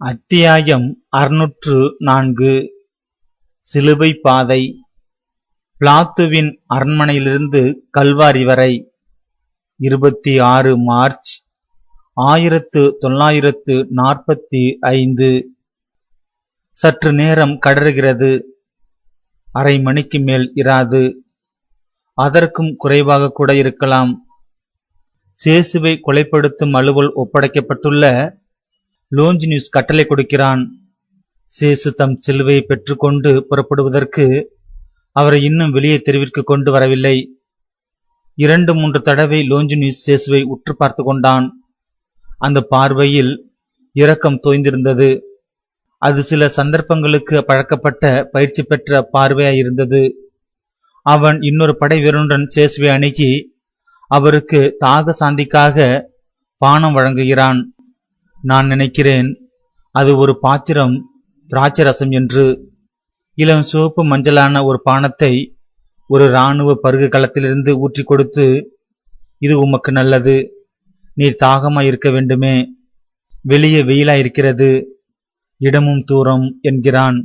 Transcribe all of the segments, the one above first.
அத்தியாயம் 604 சிலுவை பாதை. பிளாத்துவின் அரண்மனையிலிருந்து கல்வாரி வரை 26 மார்ச் 1945. சற்று நேரம் கடறுகிறது. அரை மணிக்கு மேல் இராது, அதற்கும் குறைவாக கூட இருக்கலாம். சேசுவை கொலைப்படுத்தும் அலுவல் ஒப்படைக்கப்பட்டுள்ள லோஞ்சினியூஸ் கட்டளை கொடுக்கிறான். சேசு தம் சிலுவையை பெற்றுக்கொண்டு புறப்படுவதற்கு அவரை இன்னும் வெளியே தெருவிற்கு கொண்டு வரவில்லை. 2-3 தடவை லோஞ்சினியூஸ் சேசுவை உற்று பார்த்து கொண்டான். அந்த பார்வையில் இரக்கம் தோய்ந்திருந்தது. அது சில சந்தர்ப்பங்களுக்கு பழக்கப்பட்ட பயிற்சி பெற்ற பார்வையாயிருந்தது. அவன் இன்னொரு படை வீரனுடன் சேசுவை அணுகி அவருக்கு தாக சாந்திக்காக பானம் வழங்குகிறான். நான் நினைக்கிறேன் அது ஒரு பாத்திரம் திராட்சை ரசம் என்று. இளம் சிவப்பு மஞ்சளான ஒரு பானத்தை ஒரு இராணுவ பருகு களத்திலிருந்து ஊற்றி கொடுத்து, இது உமக்கு நல்லது, நீர் தாகமாயிருக்க வேண்டுமே, வெளியே வெயிலாயிருக்கிறது, இடமும் தூரம் என்கிறான்.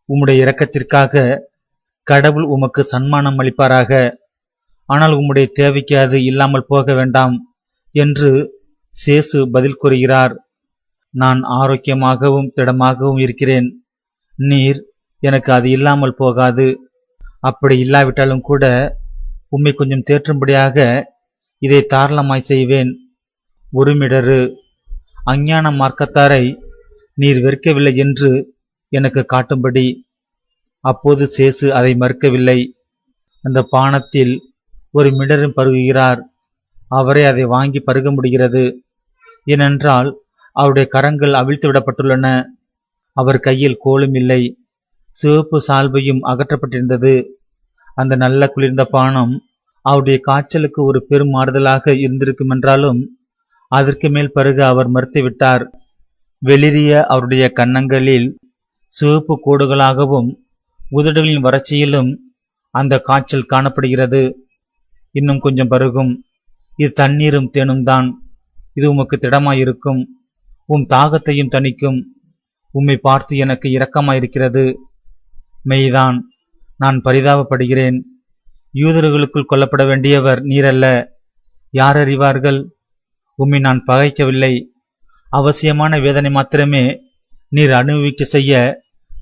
உம்முடைய இரக்கத்திற்காக கடவுள் உமக்கு சன்மானம் அளிப்பாராக. ஆனால் உம்முடைய தேவைக்கு அது இல்லாமல் போக வேண்டாம் என்று சேசு பதில் கூறுகிறார். நான் ஆரோக்கியமாகவும் திடமாகவும் இருக்கிறேன். நீர் எனக்கு அது இல்லாமல் போகாது. அப்படி இல்லாவிட்டாலும் கூட உம்மை கொஞ்சம் தேற்றும்படியாக இதை தாராளமாய் செய்வேன். ஒருமிடரு அஞ்ஞான மார்க்கத்தாரை நீர் வெறுக்கவில்லை என்று எனக்கு காட்டும்படி. அப்போது சேசு அதை மறுக்கவில்லை. அந்த பானத்தில் ஒரு மிடரும் பருகுகிறார். அவரே அதை வாங்கி பருக முடிகிறது. ஏனென்றால் அவருடைய கரங்கள் அவிழ்த்து விடப்பட்டுள்ளன. அவர் கையில் கோலும் இல்லை. சிவப்பு சால்வையும் அகற்றப்பட்டிருந்தது. அந்த நல்ல குளிர்ந்த பானம் அவருடைய காய்ச்சலுக்கு ஒரு பெரும் ஆறுதலாக இருந்திருக்கும் என்றாலும் அதற்கு மேல் பருக அவர் மறுத்துவிட்டார். வெளிரிய அவருடைய கன்னங்களில் சிவப்பு கோடுகளாகவும் உதடுகளின் வறட்சியிலும் அந்த காய்ச்சல் காணப்படுகிறது. இன்னும் கொஞ்சம் பருகும். இது தண்ணீரும் தேனும் தான். இது உமக்கு திடமாயிருக்கும், உம் தாகத்தையும் தணிக்கும். உம்மை பார்த்து எனக்கு இரக்கமாயிருக்கிறது. மெய்தான், நான் பரிதாபப்படுகிறேன். யூதர்களுக்குள் கொல்லப்பட வேண்டியவர் நீரல்ல. யார் அறிவார்கள்? உம்மை நான் பகைக்கவில்லை. அவசியமான வேதனை மாத்திரமே நீர் அனுபவிக்க செய்ய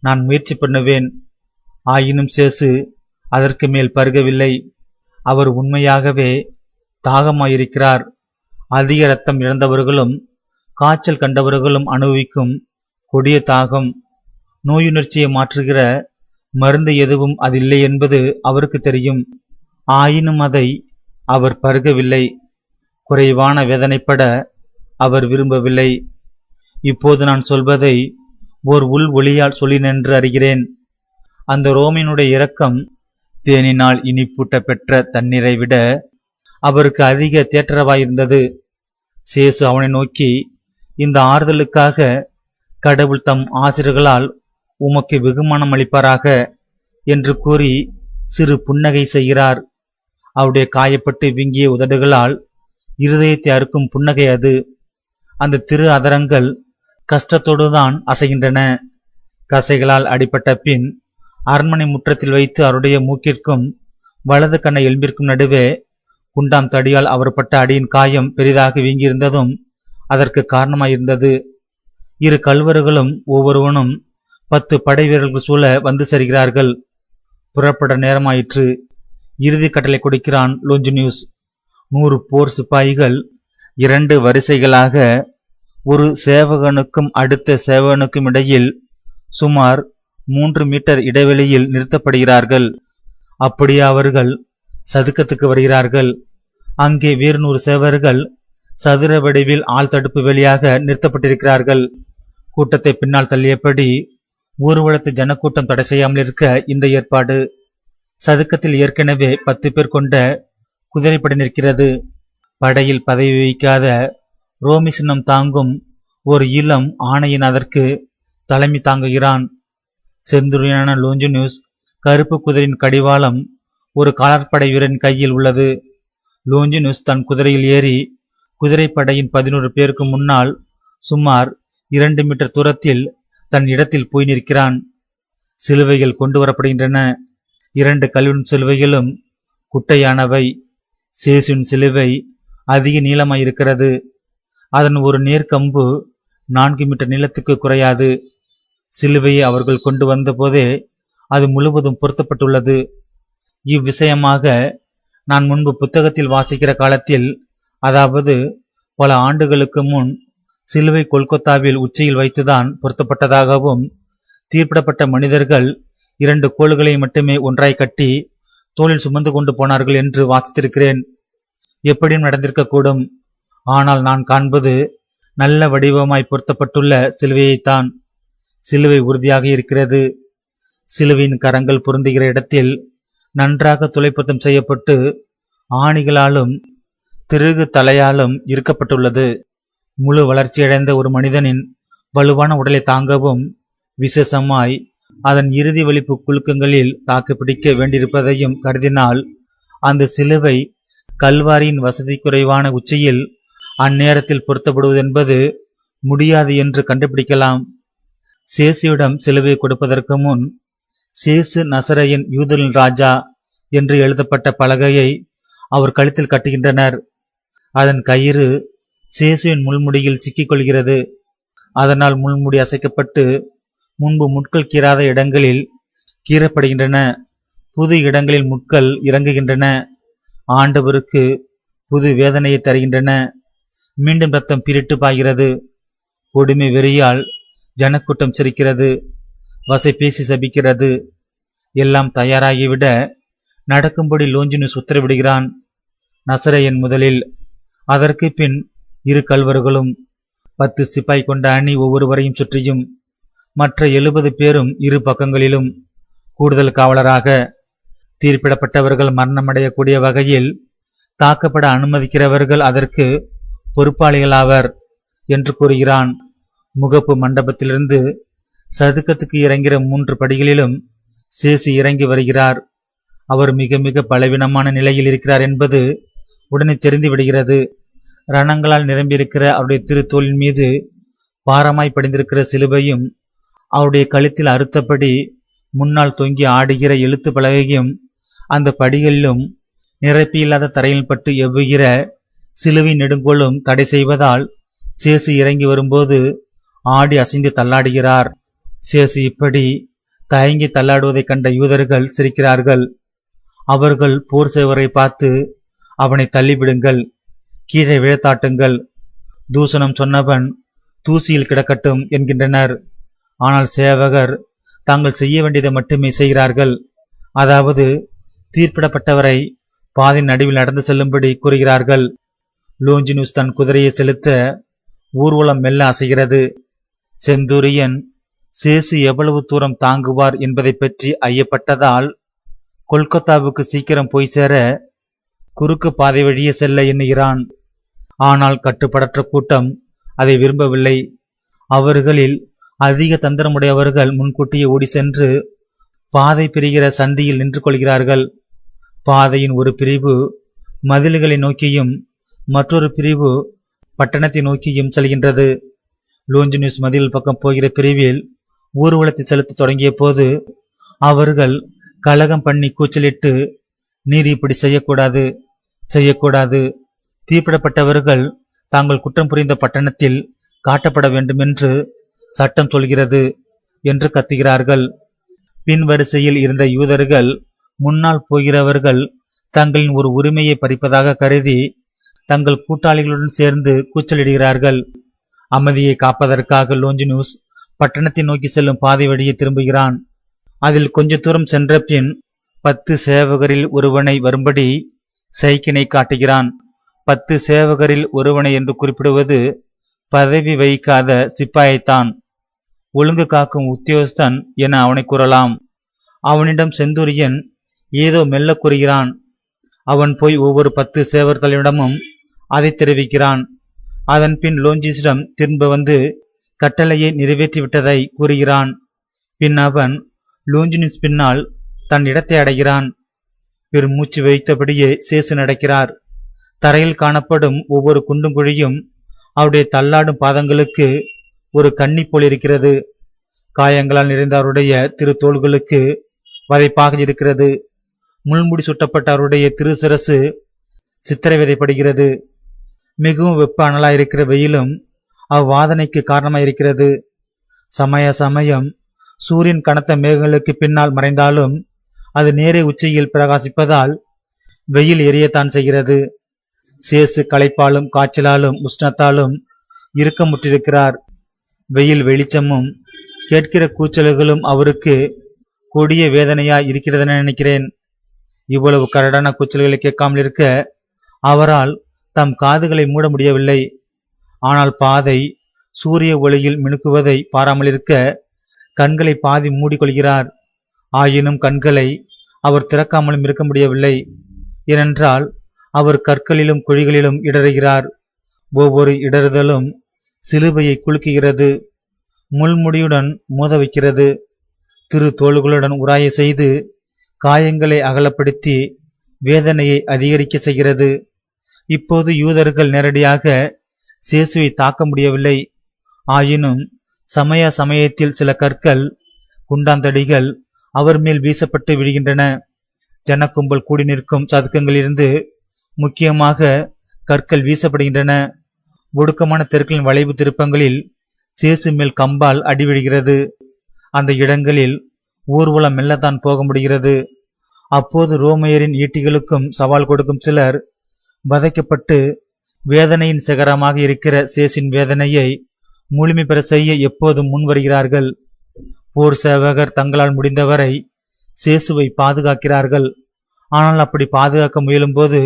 நான் முயற்சி பண்ணுவேன். ஆயினும் சேசு அதற்கு மேல் பருகவில்லை. அவர் உண்மையாகவே தாகமாயிருக்கிறார். அதிக இரத்தம் இழந்தவர்களும் காய்ச்சல் கண்டவர்களும் அனுபவிக்கும் கொடிய தாகம். நோயுணர்ச்சியை மாற்றுகிற மருந்து எதுவும் அதில்லை என்பது அவருக்கு தெரியும். ஆயினும் அதை அவர் பருகவில்லை. குறைவான வேதனைப்பட அவர் விரும்பவில்லை. இப்போது நான் சொல்வதை ஓர் உள் ஒளியால் சொல்லினென்று அறிகிறேன். அந்த ரோமினுடைய இரக்கம் தேனினால் இனிப்பூட்ட பெற்ற தண்ணீரை விட அவருக்கு அதிக தேற்றரவாயிருந்தது. சேசு அவனை நோக்கி, இந்த ஆறுதலுக்காக கடவுள் தம் ஆசிரியர்களால் உமக்கு வெகுமானம் அளிப்பாராக என்று கூறி சிறு புன்னகை செய்கிறார். அவருடைய காயப்பட்டு வீங்கிய உதடுகளால் இருதயத்தை அறுக்கும் புன்னகை அது. அந்த திரு அதரங்கள் கஷ்டத்தோடுதான் அசைகின்றன. கசைகளால் அடிபட்ட பின் அரண்மனை முற்றத்தில் வைத்து அவருடைய மூக்கிற்கும் வலது கண்ண எலும்பிற்கும் நடுவே குண்டாம் தடியால் அவர் பட்ட அடியின் காயம் பெரிதாக வீங்கியிருந்ததும் அதற்கு காரணமாயிருந்தது. 2 கல்வர்களும் ஒவ்வொருவனும் 10 படை வீரர்கள் சூழ வந்து செல்கிறார்கள். புறப்பட நேரமாயிற்று. இறுதி கட்டளை கொடுக்கிறான் லோஞ்சினியூஸ். 100 போர் சிப்பாய்கள் 2 வரிசைகளாக ஒரு சேவகனுக்கும் அடுத்த சேவகனுக்கும் இடையில் சுமார் 3 மீட்டர் இடைவெளியில் நிறுத்தப்படுகிறார்கள். அப்படியே அவர்கள் சதுக்கத்துக்கு வருகிறார்கள். அங்கே வேறு 100 சேவர்கள் சதுர வடிவில் ஆள் தடுப்பு வேலியாக நிறுத்தப்பட்டிருக்கிறார்கள். கூட்டத்தை பின்னால் தள்ளியபடி ஊர்வலத்து ஜனக்கூட்டம் தடை செய்யாமல் இருக்க இந்த ஏற்பாடு. சதுக்கத்தில் ஏற்கனவே 10 பேர் கொண்ட குதிரைப்படை நிற்கிறது. படையில் பதவி வகிக்காத ரோமி சின்னம் தாங்கும் ஒரு இளம் ஆணையின் அதற்கு தலைமை தாங்குகிறான். செந்துரையான லோஞ்சினியூஸ் கருப்பு குதிரையின் கடிவாளம் ஒரு காலாட்படை வீரன் கையில் உள்ளது. லோஞ்சினியூஸ் தன் குதிரையில் ஏறி குதிரைப்படையின் 11 பேருக்கு முன்னால் சுமார் 2 மீட்டர் தூரத்தில் தன் இடத்தில் போய் நிற்கிறான். சிலுவைகள் கொண்டு வரப்படுகின்றன. 2 கல்வின் சிலுவைகளும் குட்டையானவை. சேசுவின் சிலுவை அதிக நீளமாயிருக்கிறது. அதன் ஒரு நேர்கம்பு 4 மீட்டர் நீளத்துக்கு குறையாது. சிலுவையை அவர்கள் கொண்டு வந்த போதே அது முழுவதும் பொருத்தப்பட்டுள்ளது. இவ்விஷயமாக நான் முன்பு புத்தகத்தில் வாசிக்கிற காலத்தில், அதாவது பல ஆண்டுகளுக்கு முன், சிலுவை கொல்கத்தாவில் உச்சியில் வைத்துதான் பொருத்தப்பட்டதாகவும், தீர்ப்பிடப்பட்ட மனிதர்கள் 2 கோள்களை மட்டுமே ஒன்றாய் கட்டி தோளில் சுமந்து கொண்டு போனார்கள் என்று வாசித்திருக்கிறேன். எப்படியும் நடந்திருக்கக்கூடும். ஆனால் நான் காண்பது நல்ல வடிவமாய் பொருத்தப்பட்டுள்ள சிலுவையைத்தான். சிலுவை உறுதியாக இருக்கிறது. சிலுவையின் கரங்கள் பொருந்துகிற இடத்தில் நன்றாக துளைப்பத்தம் செய்யப்பட்டு ஆணிகளாலும் திருகு தலையாலும் இருக்கப்பட்டுள்ளது. முழு வளர்ச்சியடைந்த ஒரு மனிதனின் வலுவான உடலை தாங்கவும், விசேஷமாய் அதன் இறுதி வலிப்பு குலுக்கங்களில் தாக்குப்பிடிக்க வேண்டியிருப்பதையும் கருதினால், அந்த சிலுவை கல்வாரியின் வசதி குறைவான உச்சியில் அந்நேரத்தில் பொருத்தப்படுவதென்பது முடியாது என்று கண்டுபிடிக்கலாம். சேசுவிடம் சிலுவை கொடுப்பதற்கு முன், சேசு நசரேயன் யூதரின் ராஜா என்று எழுதப்பட்ட பலகையை அவர் கழுத்தில் கட்டுகின்றனர். அதன் கயிறு சேசுவின் முள்முடியில் சிக்கிக்கொள்கிறது. அதனால் முள்முடி அசைக்கப்பட்டு முன்பு முட்கள் கீறாத இடங்களில் கீறப்படுகின்றன. புது இடங்களில் முட்கள் இறங்குகின்றன. ஆண்டவருக்கு புது வேதனையை தருகின்றன. மீண்டும் ரத்தம் பீரிட்டு பாய்கிறது. கொடுமை வெறியால் ஜனக்கூட்டம் சிரிக்கிறது. வசை பேசி சபிக்கிறது. எல்லாம் தயாராகிவிட நடக்கும்படி லோஞ்சினுஸ் உத்தரவிடுகிறான். நசரேயன் முதலில், அதற்கு பின் 2 கல்வர்களும், 10 சிப்பாய் கொண்ட அணி ஒவ்வொருவரையும் சுற்றியும், மற்ற 70 பேரும் 2 பக்கங்களிலும் கூடுதல் காவலராக. தீர்ப்பிடப்பட்டவர்கள் மரணமடையக்கூடிய வகையில் தாக்கப்பட அனுமதிக்கிறவர்கள் அதற்கு பொறுப்பாளிகளாவர் என்று கூறுகிறான். முகப்பு மண்டபத்திலிருந்து சதுக்கத்துக்கு இறங்கிற 3 படிகளிலும் சேசு இறங்கி வருகிறார். அவர் மிக மிக பலவீனமான நிலையில் இருக்கிறார் என்பது உடனே தெரிந்து விடுகிறது. ரணங்களால் நிரம்பியிருக்கிற அவருடைய திருத்தோளின் மீது பாரமாய் படிந்திருக்கிற சிலுவையும், அவருடைய கழுத்தில் அறுத்தபடி முன்னால் தொங்கி ஆடுகிற எழுத்து பலகையும், அந்த படிகளிலும் நிரப்பியில்லாத தரையில் பட்டு எவ்வுகிற சிலுவை நெடுங்கோலும் தடை செய்வதால் சேசு இறங்கி வரும்போது ஆடி அசைந்து தள்ளாடுகிறார். சேசு இப்படி தயங்கி தள்ளாடுவதைக் கண்ட யூதர்கள் சிரிக்கிறார்கள். அவர்கள் போர் செய்வரை பார்த்து, அவனை தள்ளிவிடுங்கள், கீழே விழத்தாட்டுங்கள், தூசணம் சொன்னவன் தூசியில் கிடக்கட்டும் என்கின்றனர். ஆனால் சேவகர் தாங்கள் செய்ய வேண்டியதை மட்டுமே செய்கிறார்கள். அதாவது தீர்ப்பிடப்பட்டவரை பாதை நடுவில் நடந்து செல்லும்படி கூறுகிறார்கள். லோஞ்சினுஸ் தன் குதிரையை செலுத்த ஊர்வலம் மெல்ல அசைகிறது. செந்தூரியன் சேசு எவ்வளவு தூரம் தாங்குவார் என்பதை பற்றி ஐயப்பட்டதால் கொல்கத்தாவுக்கு சீக்கிரம் போய் சேர குறுக்கு பாதை வழியே செல்ல எண்ணுகிறான். ஆனால் கட்டுப்படற்ற கூட்டம் அதை விரும்பவில்லை. அவர்களில் அதிக தந்திரமுடையவர்கள் முன்கூட்டியே ஓடி சென்று பாதை பிரிகிற சந்தியில் நின்று கொள்கிறார்கள். பாதையின் ஒரு பிரிவு மதில்களை நோக்கியும் மற்றொரு பிரிவு பட்டணத்தை நோக்கியும் செல்கின்றது. லோஞ்சினுஸ் மதில் பக்கம் போகிற பிரிவில் ஊர்வலத்தை செலுத்த தொடங்கிய போது அவர்கள் கலகம் பண்ணி கூச்சலிட்டு, நீர் இப்படி செய்யக்கூடாது, தீர்ப்பிடப்பட்டவர்கள் தாங்கள் குற்றம் புரிந்த பட்டணத்தில் காட்டப்பட வேண்டுமென்று சட்டம் சொல்கிறது என்று கத்துகிறார்கள். பின் வரிசையில் இருந்த யூதர்கள் முன்னால் போகிறவர்கள் தங்களின் ஒரு உரிமையை பறிப்பதாக கருதி தங்கள் கூட்டாளிகளுடன் சேர்ந்து கூச்சலிடுகிறார்கள். அமைதியை காப்பதற்காக லோஞ்சினுஸ் பட்டணத்தை நோக்கி செல்லும் பாதை வழியே திரும்புகிறான். அதில் கொஞ்ச தூரம் சென்ற பின் 10 சேவகரில் ஒருவனை வரும்படி சைக்கினை காட்டுகிறான். 10 சேவகரில் ஒருவனை என்று குறிப்பிடுவது பதவி வகிக்காத சிப்பாயைத்தான். ஒழுங்கு காக்கும் உத்தியோகஸ்தன் என அவனை கூறலாம். அவனிடம் செந்தூரியன் ஏதோ மெல்ல கூறுகிறான். அவன் போய் ஒவ்வொரு 10 சேவர்களிடமும் அதை தெரிவிக்கிறான். அதன் பின் லோஞ்சிஸிடம் திரும்ப வந்து கட்டளையை நிறைவேற்றிவிட்டதை கூறுகிறான். பின் அவன் லோஞ்சினுஸ் பின்னால் தன் இடத்தை அடைகிறான். பெரும் மூச்சு வைத்தபடியே சேசு நடக்கிறார். தரையில் காணப்படும் ஒவ்வொரு குண்டும் குழியும் அவருடைய தள்ளாடும் பாதங்களுக்கு ஒரு கன்னி போல் இருக்கிறது. காயங்களால் நிறைந்த அவருடைய திரு தோள்களுக்கு வதைப்பாக இருக்கிறது. முள்முடி சுட்டப்பட்ட அவருடைய திரு சிரசு சித்திரை விதைப்படுகிறது. மிகவும் வெப்ப அனலாயிருக்கிற வெயிலும் அவ்வாதனைக்கு காரணமாயிருக்கிறது. சமய சமயம் சூரியன் கனத்த மேகங்களுக்கு பின்னால் மறைந்தாலும் அது நேரே உச்சியில் பிரகாசிப்பதால் வெயில் எரியத்தான் செய்கிறது. சேசு களைப்பாலும் காய்ச்சலாலும் உஷ்ணத்தாலும் இறுக்கமுற்றிருக்கிறார். வெயில் வெளிச்சமும் கேட்கிற கூச்சல்களும் அவருக்கு கொடிய வேதனையாய் இருக்கிறதென நினைக்கிறேன். இவ்வளவு கரடான கூச்சல்களை கேட்காமல் இருக்க அவரால் தம் காதுகளை மூட முடியவில்லை. ஆனால் பாதை சூரிய ஒளியில் மினுக்குவதை பாராமலிருக்க கண்களை பாதி மூடிக்கொள்கிறார். ஆயினும் கண்களை அவர் திறக்காமலும் இருக்க முடியவில்லை. ஏனென்றால் அவர் கற்களிலும் குழிகளிலும் இடறுகிறார். ஒவ்வொரு இடறுதலும் சிலுவையை குலுக்குகிறது, முள்முடியுடன் மோத வைக்கிறது, திரு தோள்களுடன் உராய செய்து காயங்களை அகலப்படுத்தி வேதனையை அதிகரிக்க செய்கிறது. இப்போது யூதர்கள் நேரடியாக சேசுவை தாக்க முடியவில்லை. ஆயினும் சமயத்தில் சில கற்கள் குண்டாந்தடிகள் அவர் மேல் வீசப்பட்டு விடுகின்றன. ஜனக்கும்பல் கூடி நிற்கும் சதுக்கங்களிலிருந்து முக்கியமாக கற்கள் வீசப்படுகின்றன. ஒடுக்கமான தெருக்களின் வளைவு திருப்பங்களில் சேசு மேல் கம்பால் அடிவிடுகிறது. அந்த இடங்களில் ஊர்வலம் மெல்லத்தான் போக முடிகிறது. அப்போது ரோமையரின் ஈட்டிகளுக்கும் சவால் கொடுக்கும் சிலர் வதைக்கப்பட்டு வேதனையின் சிகரமாக இருக்கிற சேசின் வேதனையை முழுமை பெற செய்ய எப்போதும் முன் வருகிறார்கள். போர் சேவகர் தங்களால் முடிந்தவரை சேசுவை பாதுகாக்கிறார்கள். ஆனால் அப்படி பாதுகாக்க முயலும்போது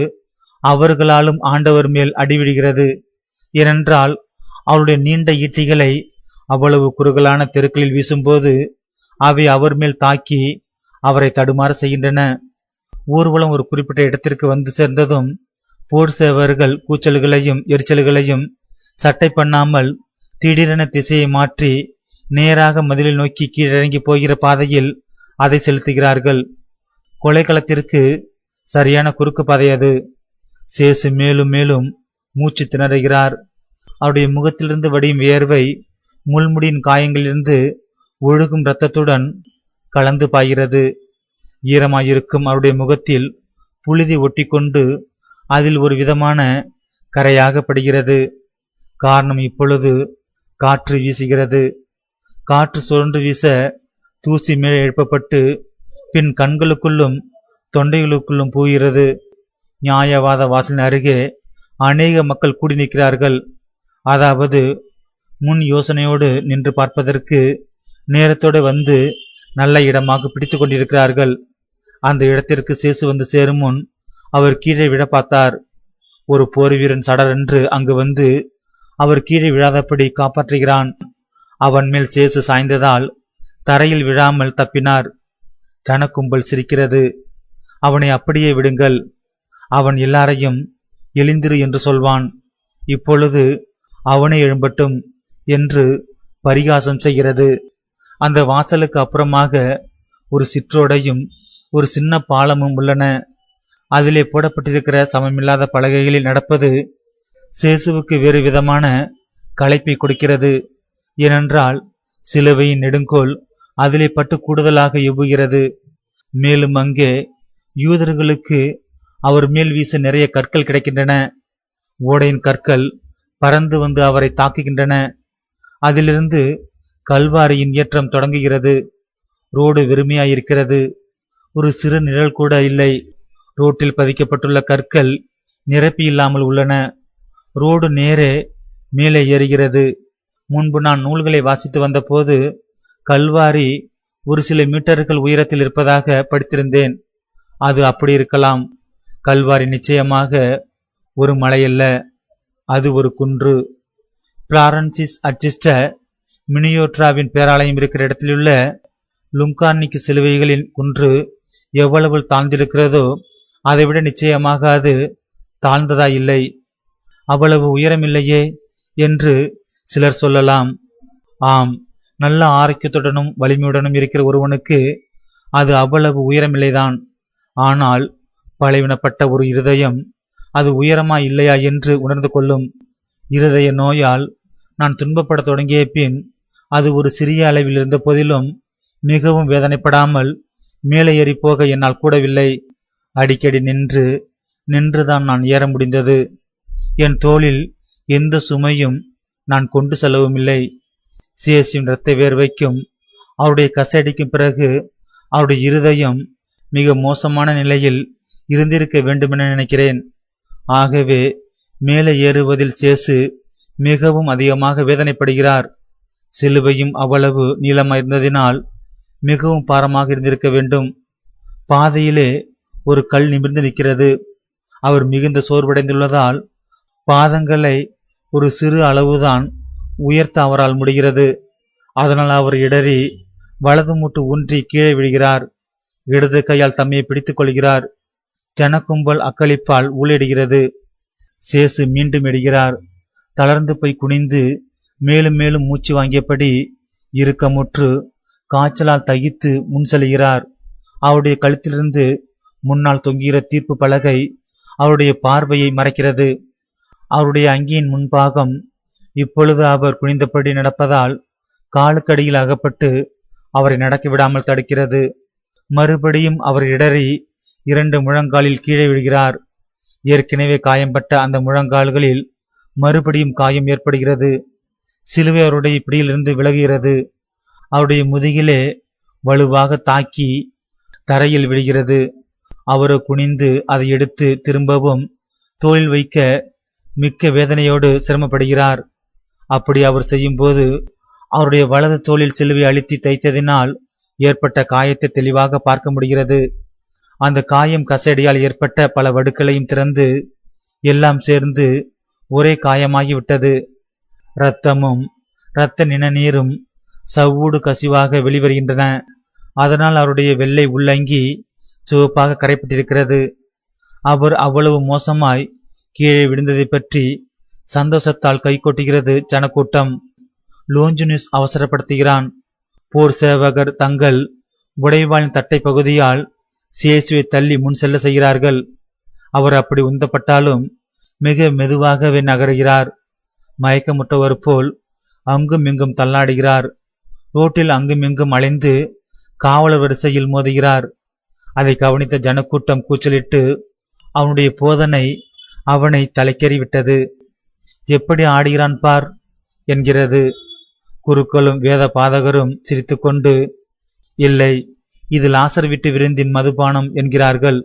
அவர்களாலும் ஆண்டவர் மேல் அடிவிடுகிறது. ஏனென்றால் அவருடைய நீண்ட ஈட்டிகளை அவ்வளவு குறுகலான தெருக்களில் வீசும்போது அவை அவர் மேல் தாக்கி அவரை தடுமாற செய்கின்றன. ஊர்வலம் ஒரு குறிப்பிட்ட இடத்திற்கு வந்து சேர்ந்ததும் போர் சேவர்கள் கூச்சல்களையும் எரிச்சல்களையும் சட்டை பண்ணாமல் திடீரென திசையை மாற்றி நேராக மதிலில் நோக்கி கீழிறங்கி போகிற பாதையில் அதை செலுத்துகிறார்கள். கொலைக்களத்திற்கு சரியான குறுக்கு பாதை அது. சேசு மேலும் மேலும் மூச்சு திணறுகிறார். அவருடைய முகத்திலிருந்து வடியும் வியர்வை முள்முடியின் காயங்களிலிருந்து ஒழுகும் இரத்தத்துடன் கலந்து பாய்கிறது. ஈரமாயிருக்கும் அவருடைய முகத்தில் புழுதி ஒட்டி கொண்டு அதில் ஒரு விதமான கரையாகப்படுகிறது. காரணம், இப்பொழுது காற்று வீசுகிறது. காற்று சுழன்று வீச தூசி மேல் எழுப்பப்பட்டு பின் கண்களுக்குள்ளும் தொண்டைகளுக்குள்ளும் போகிறது. நியாயவாத வாசலின் அருகே அநேக மக்கள் கூடி நிற்கிறார்கள். அதாவது முன் யோசனையோடு நின்று பார்ப்பதற்கு நேரத்தோடு வந்து நல்ல இடமாக பிடித்து கொண்டிருக்கிறார்கள். அந்த இடத்திற்கு சேசு வந்து சேரும் முன் அவர் கீழே விழ பார்த்தார். ஒரு போர் வீரன் சடரென்று அங்கு வந்து அவர் கீழே விழாதபடி காப்பாற்றுகிறான். அவன் மேல் சேசு சாய்ந்ததால் தரையில் விழாமல் தப்பினார். ஜனக்கும்பல் சிரிக்கிறது. அவனை அப்படியே விடுங்கள், அவன் எல்லாரையும் எழுந்திரு என்று சொல்வான். இப்பொழுது அவனை எழும்பட்டும் என்று பரிகாசம் செய்கிறது. அந்த வாசலுக்கு அப்புறமாக ஒரு சிற்றோடையும் ஒரு சின்ன பாலமும் உள்ளன. அதிலே போடப்பட்டிருக்கிற சமமில்லாத பலகைகளில் நடப்பது சேசுவுக்கு வேறு விதமான களைப்பை கொடுக்கிறது. ஏனென்றால் சிலுவையின் நெடுங்கோல் அதிலே பட்டு கூடுதலாக எவ்வுகிறது. மேலும் அங்கே யூதர்களுக்கு அவர் மேல் வீச நிறைய கற்கள் கிடைக்கின்றன. ஓடையின் கற்கள் பறந்து வந்து அவரை தாக்குகின்றன. அதிலிருந்து கல்வாரியின் ஏற்றம் தொடங்குகிறது. ரோடு வெறுமையாயிருக்கிறது. ஒரு சிறு நிழல் கூட இல்லை. ரோட்டில் பதிக்கப்பட்டுள்ள கற்கள் நிரப்பி இல்லாமல் உள்ளன. ரோடு நேரே மேலே ஏறுகிறது. முன்பு நான் நூல்களை வாசித்து வந்த போது கல்வாரி ஒரு சில மீட்டர்கள் உயரத்தில் இருப்பதாக படித்திருந்தேன். அது அப்படி இருக்கலாம். கல்வாரி நிச்சயமாக ஒரு மலையல்ல, அது ஒரு குன்று. பிளாரன்சிஸ் அச்சிஸ்ட மினியோட்ராவின் பேராலயம் இருக்கிற இடத்திலுள்ள லுங்கானிக்கு சிலுவைகளின் குன்று எவ்வளவு தாழ்ந்திருக்கிறதோ அதைவிட நிச்சயமாக அது தாழ்ந்ததா இல்லை. அவ்வளவு உயரமில்லையே என்று சிலர் சொல்லலாம். ஆம், நல்ல ஆரோக்கியத்துடனும் வலிமையுடனும் இருக்கிற ஒருவனுக்கு அது அவ்வளவு உயரமில்லைதான். ஆனால் பலவீனப்பட்ட ஒரு இருதயம் அது உயரமா இல்லையா என்று உணர்ந்து கொள்ளும். இருதய நோயால் நான் துன்பப்பட தொடங்கிய பின் அது ஒரு சிறிய அளவில் இருந்த போதிலும் மிகவும் வேதனைப்படாமல் மேலே ஏறி போக என்னால் கூடவில்லை. அடிக்கடி நின்றுதான் நான் ஏற முடிந்தது. என் தோளில் எந்த சுமையும் நான் கொண்டு செல்லவும் இல்லை. சிஎஸ்சியின் இரத்த வேர்வைக்கும் அவருடைய கசடிக்கும் பிறகு அவருடைய இருதயம் மிக மோசமான நிலையில் இருந்திருக்க வேண்டுமென நினைக்கிறேன். ஆகவே மேலே ஏறுவதில் சேசு மிகவும் அதிகமாக வேதனைப்படுகிறார். சிலுவையும் அவ்வளவு நீளமாயிருந்ததினால் மிகவும் பாரமாக இருந்திருக்க வேண்டும். பாதையிலே ஒரு கல் நிமிர்ந்து நிற்கிறது. அவர் மிகுந்த சோர்வடைந்துள்ளதால் பாதங்களை ஒரு சிறு அளவுதான் உயர்த்த அவரால் முடிகிறது. அதனால் அவர் இடறி வலது மூட்டு ஊன்றி கீழே விழுகிறார். இடது கையால் தம்மையை பிடித்துக் கொள்கிறார். ஜனக்கும்பல் அக்களிப்பால் ஊழிடுகிறது. சேசு மீண்டும் இடுகிறார். தளர்ந்து போய் குனிந்து மேலும் மேலும் மூச்சு வாங்கியபடி இறுக்கமுற்று காய்ச்சலால் தகித்து முன் செல்கிறார். அவருடைய கழுத்திலிருந்து முன்னால் தொங்குகிற தீர்ப்பு பலகை அவருடைய பார்வையை மறைக்கிறது. அவருடைய அங்கியின் முன்பாகம் இப்பொழுது அவர் குனிந்தபடி நடப்பதால் காலுக்கடியில் அகப்பட்டு அவரை நடக்க விடாமல் தடுக்கிறது. மறுபடியும் அவர் இடறி 2 முழங்காலில் கீழே விழுகிறார். ஏற்கனவே காயம்பட்ட அந்த முழங்கால்களில் மறுபடியும் காயம் ஏற்படுகிறது. சிலுவை அவருடைய பிடியிலிருந்து விலகுகிறது. அவருடைய முதுகிலே வலுவாக தாக்கி தரையில் விழுகிறது. அவரோ குனிந்து அதை எடுத்து திரும்பவும் தோளில் வைக்க மிக்க வேதனையோடு சிரமப்படுகிறார். அப்படி அவர் செய்யும் போது அவருடைய வலது தோளில் சிலுவை அழுத்தி தைத்ததினால் ஏற்பட்ட காயத்தை தெளிவாக பார்க்க முடிகிறது. அந்த காயம் கசடியால் ஏற்பட்ட பல வடுக்களையும் திறந்து எல்லாம் சேர்ந்து ஒரே காயமாகிவிட்டது. இரத்தமும் இரத்த நிணநீரும் சவ்வூடு கசிவாக வெளிவருகின்றன. அதனால் அவருடைய வெள்ளை உள்ளங்கி சிவப்பாக கரைப்பட்டிருக்கிறது. அவர் அவ்வளவு மோசமாய் கீழே விழுந்ததை பற்றி சந்தோஷத்தால் கைகொட்டுகிறது ஜனக்கூட்டம். லோஞ்சினியூஸ் அவசரப்படுத்துகிறான். போர் சேவகர் தங்கள் உடைவாளின் தட்டை பகுதியால் சியேசுவை தள்ளி முன் செல்ல செய்கிறார்கள். அவர் அப்படி உந்தப்பட்டாலும் மிக மெதுவாகவே நகருகிறார். மயக்கமுற்றவர் போல் அங்கும் இங்கும் தள்ளாடுகிறார். ரோட்டில் அங்கும் இங்கும் அலைந்து காவலர் வரிசையில் மோதுகிறார். அதை கவனித்த ஜனக்கூட்டம் கூச்சலிட்டு அவனுடைய போதனை அவனை தலைக்கேறிவிட்டது. எப்படி ஆடுகிறான் பார் என்கிறது. குருக்களும் வேத பாதகரும் சிரித்துக்கொண்டு, இல்லை, இது லாசர் வீட்டு விருந்தின் மதுபானம் என்கிறார்கள்.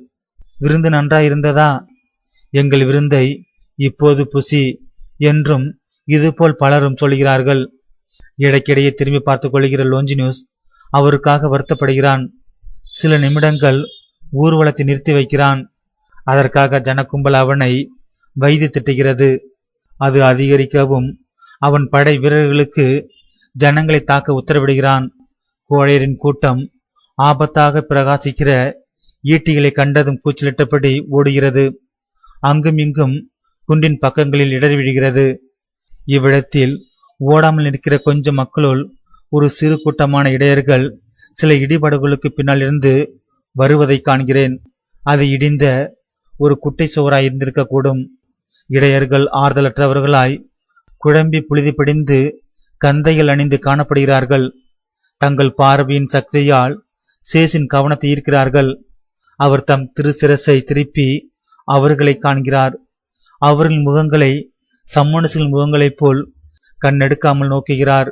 விருந்து நன்றாயிருந்ததா? எங்கள் விருந்தை இப்போது புசி என்றும் இதுபோல் பலரும் சொல்கிறார்கள். இடைக்கிடையே திரும்பி பார்த்து கொள்கிற லோஞ்சினியூஸ் அவருக்காக வருத்தப்படுகிறான். சில நிமிடங்கள் ஊர்வலத்தை நிறுத்தி வைக்கிறான். அதற்காக ஜனக்கும்பல் அவனை வைத்து திட்டுகிறது. அது அதிகரிக்கவும் அவன் படை வீரர்களுக்கு ஜனங்களை தாக்க உத்தரவிடுகிறான். கோழையரின் கூட்டம் ஆபத்தாக பிரகாசிக்கிற ஈட்டிகளை கண்டதும் கூச்சலிட்டபடி ஓடுகிறது. அங்கும் இங்கும் குன்றின் பக்கங்களில் இடறி விழுகிறது. இவ்விடத்தில் ஓடாமல் நிற்கிற கொஞ்சம் மக்களுள் ஒரு சிறு கூட்டமான இடையர்கள் சில இடிபடுகளுக்கு பின்னால் இருந்து வருவதை காண்கிறேன். அது இடிந்த ஒரு குட்டை சுவராய் இருந்திருக்கக்கூடும். இடையர்கள் ஆறுதலற்றவர்களாய் குழம்பி புழுதி பிடிந்து கந்தைகள் அணிந்து காணப்படுகிறார்கள். தங்கள் பார்வையின் சக்தியால் சேசின் கவனத்தை ஈர்க்கிறார்கள். அவர் தம் திருசிரசை திருப்பி அவர்களை காண்கிறார். அவர்களின் முகங்களை சம்மனுசின் முகங்களைப் போல் கண்ணெடுக்காமல் நோக்குகிறார்.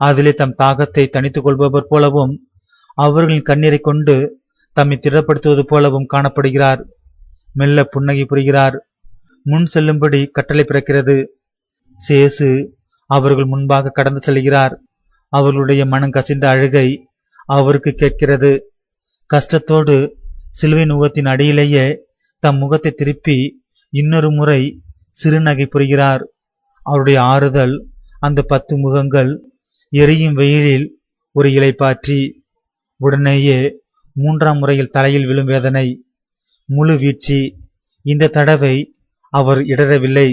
அதிலே தம் தாகத்தை தணித்துக் கொள்பவர் போலவும் அவர்களின் கண்ணீரை கொண்டு தம்மை திடப்படுத்துவது போலவும் காணப்படுகிறார். மெல்ல புன்னகை புரிகிறார். முன் செல்லும்படி கட்டளை பிறக்கிறது. சேசு அவர்கள் முன்பாக கடந்து செல்கிறார். அவர்களுடைய மனம் கசிந்த அழுகை அவருக்கு கேட்கிறது. கஷ்டத்தோடு சிலுவை நுகத்தின் அடியிலேயே தம் முகத்தை திருப்பி இன்னொரு முறை சிறுநகை புரிகிறார். அவருடைய ஆறுதல் அந்த 10 முகங்கள் எரியும் வெயிலில் ஒரு இலைப்பாற்றி. உடனேயே 3ஆம் முறையில் தலையில் விழும் வேதனை, முழு வீழ்ச்சி. இந்த தடவை அவர் இடரவில்லை.